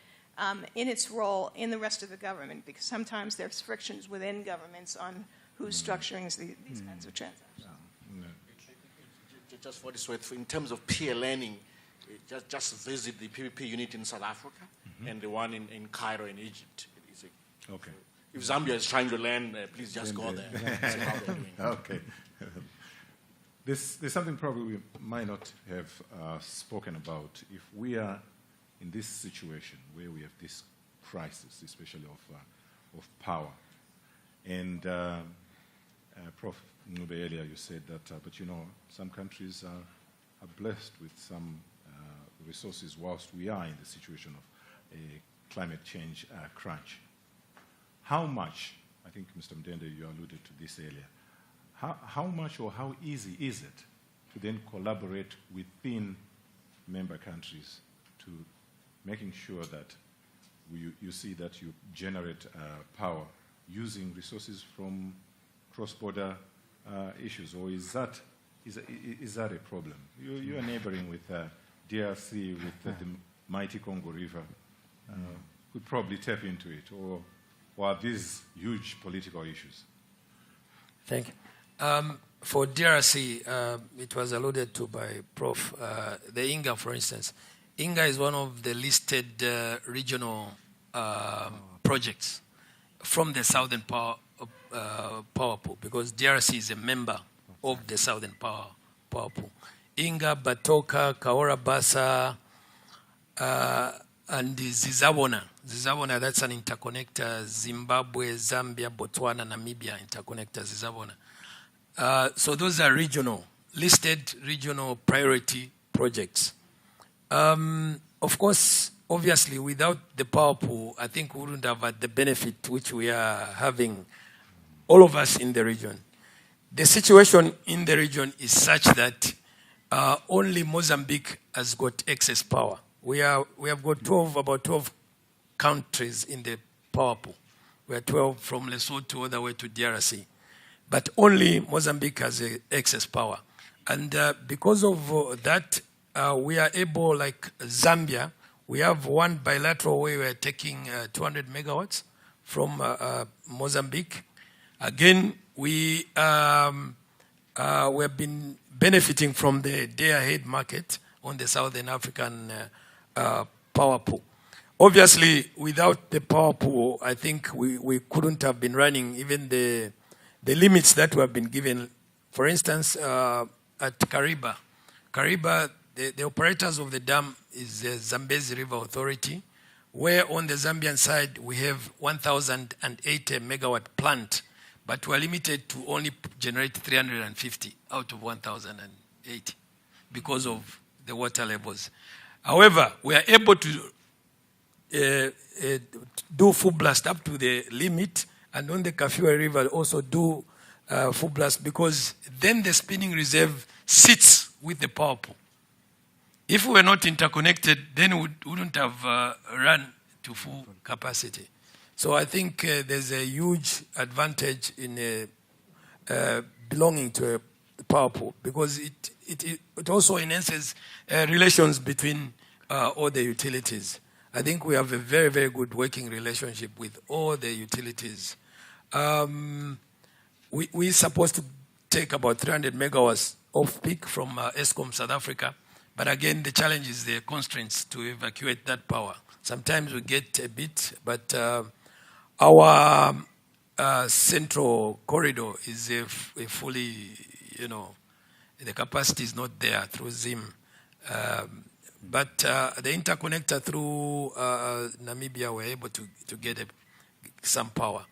in its role in the rest of the government, because sometimes there's frictions within governments on who's structuring these kinds of transactions. Just for this way, in terms of peer learning, just visit the PPP unit in South Africa and the one in Cairo in Egypt. Okay. If Zambia is trying to learn, please just go there. See how they're doing. Okay. There's something probably we might not have spoken about. If we are in this situation where we have this crisis, especially of power, and Prof. Ncube, earlier you said that, but some countries are blessed with some resources whilst we are in the situation of a climate change crunch. How much, I think Mr. Mdende, you alluded to this earlier, how much or how easy is it to then collaborate within member countries to making sure that you see that you generate power using resources from cross-border issues, or is that a problem? You are neighboring with DRC, with the mighty Congo River. Could probably tap into it, or are these huge political issues? Thank you. For DRC, it was alluded to by Prof. The INGA, for instance. INGA is one of the listed regional projects from the Southern Power Pool, because DRC is a member of the Southern Power Pool. INGA, Batoka, Kaora Bassa, and the Zizabona. Zizabona, that's an interconnector. Zimbabwe, Zambia, Botswana, Namibia, interconnector, Zizabona. So those are listed regional priority projects. Of course, obviously, without the power pool, I think we wouldn't have had the benefit which we are having, all of us in the region. The situation in the region is such that only Mozambique has got excess power. We have got about 12 countries in the power pool. We are 12 from Lesotho all the way to DRC. But only Mozambique has excess power. And because of that, we are able, like Zambia, we have one bilateral where we are taking 200 megawatts from Mozambique. Again, we have been benefiting from the day-ahead market on the Southern African power pool. Obviously, without the power pool, I think we couldn't have been running even the limits that we have been given. For instance, at Kariba, the operators of the dam is the Zambezi River Authority, where on the Zambian side we have 1,080 megawatt plant, but we're limited to only generate 350 out of 1,080 because of the water levels. However, we are able to do full blast up to the limit, and on the Kafue River also do full blast, because then the spinning reserve sits with the power pool. If we were not interconnected, then we wouldn't have run to full capacity. So I think there's a huge advantage in belonging to a power pool, because it also enhances relations between all the utilities. I think we have a very, very good working relationship with all the utilities. We're supposed to take about 300 megawatts off peak from Eskom South Africa, but again, the challenge is the constraints to evacuate that power. Sometimes we get a bit, but our central corridor is a fully, the capacity is not there through ZIM. But the interconnector through Namibia were able to get some power.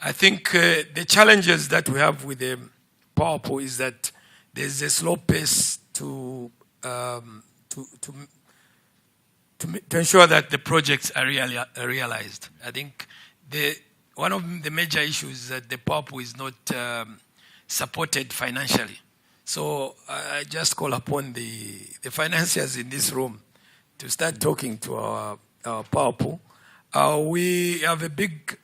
I think the challenges that we have with the power pool is that there's a slow pace to ensure that the projects are realized. I think one of the major issues is that the power pool is not supported financially. So I just call upon the financiers in this room to start talking to our power pool. We have a big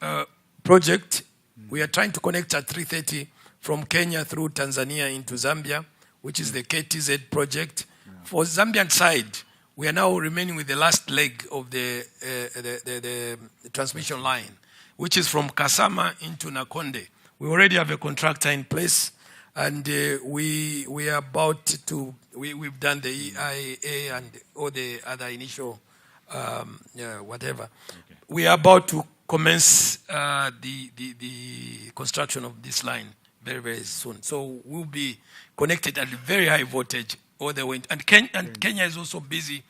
project. We are trying to connect at 330 from Kenya through Tanzania into Zambia, which is the KTZ project. For Zambian side, we are now remaining with the last leg of the transmission line, which is from Kasama into Nakonde. We already have a contractor in place, and we are about to, we've done the EIA and all the other initial whatever. Okay. We are about to commence the construction of this line very, very soon. So we'll be connected at a very high voltage all the way. And Kenya is also busy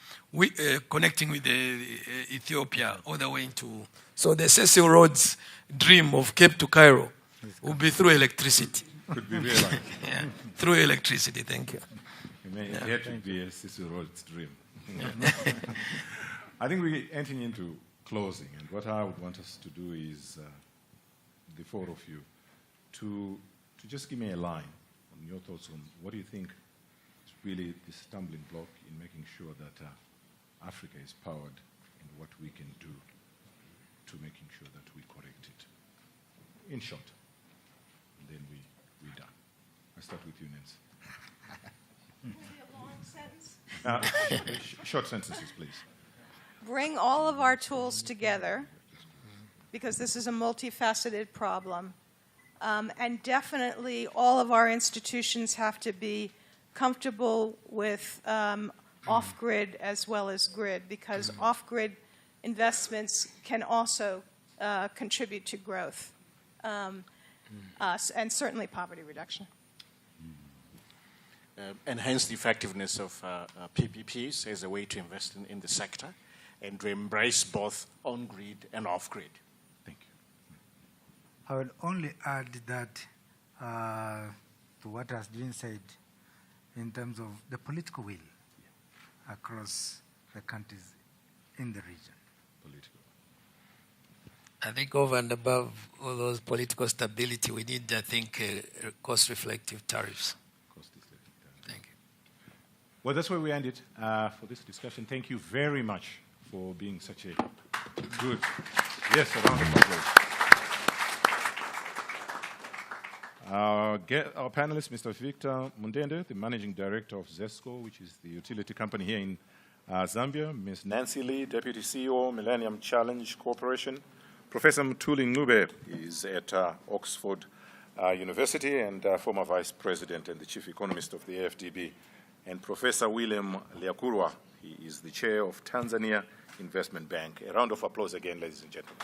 connecting with Ethiopia all the way into. So the Cecil Rhodes dream of Cape to Cairo will be through electricity. Could be realized. Yeah, through electricity. Thank you. It had to be a Cecil Rhodes dream. I think we're entering into closing, and what I would want us to do is, the four of you, to just give me a line on your thoughts on what do you think is really the stumbling block in making sure that Africa is powered, and what we can do to making sure that we correct it. In short, and then we're done. I start with you, Nancy. A long sentence? Short sentences, please. Bring all of our tools together, because this is a multifaceted problem. And definitely all of our institutions have to be comfortable with off-grid as well as grid, because off-grid investments can also contribute to growth, and certainly poverty reduction. Enhance the effectiveness of PPPs as a way to invest in the sector, and to embrace both on-grid and off-grid. Thank you. I will only add that to what has been said in terms of the political will across the countries in the region. Political. I think over and above all those political stability, we need, I think, cost-reflective tariffs. Thank you. Well, that's where we end it for this discussion. Thank you very much for being such a good... Yes, a round of applause. Our panelist, Mr. Victor Mundende, the Managing Director of ZESCO, which is the utility company here in Zambia. Ms. Nancy Lee, Deputy CEO, Millennium Challenge Corporation. Professor Mthuli Ncube is at Oxford University and former Vice President and the Chief Economist of the AFDB. And Professor William Liakurwa, he is the Chair of Tanzania Investment Bank. A round of applause again, ladies and gentlemen.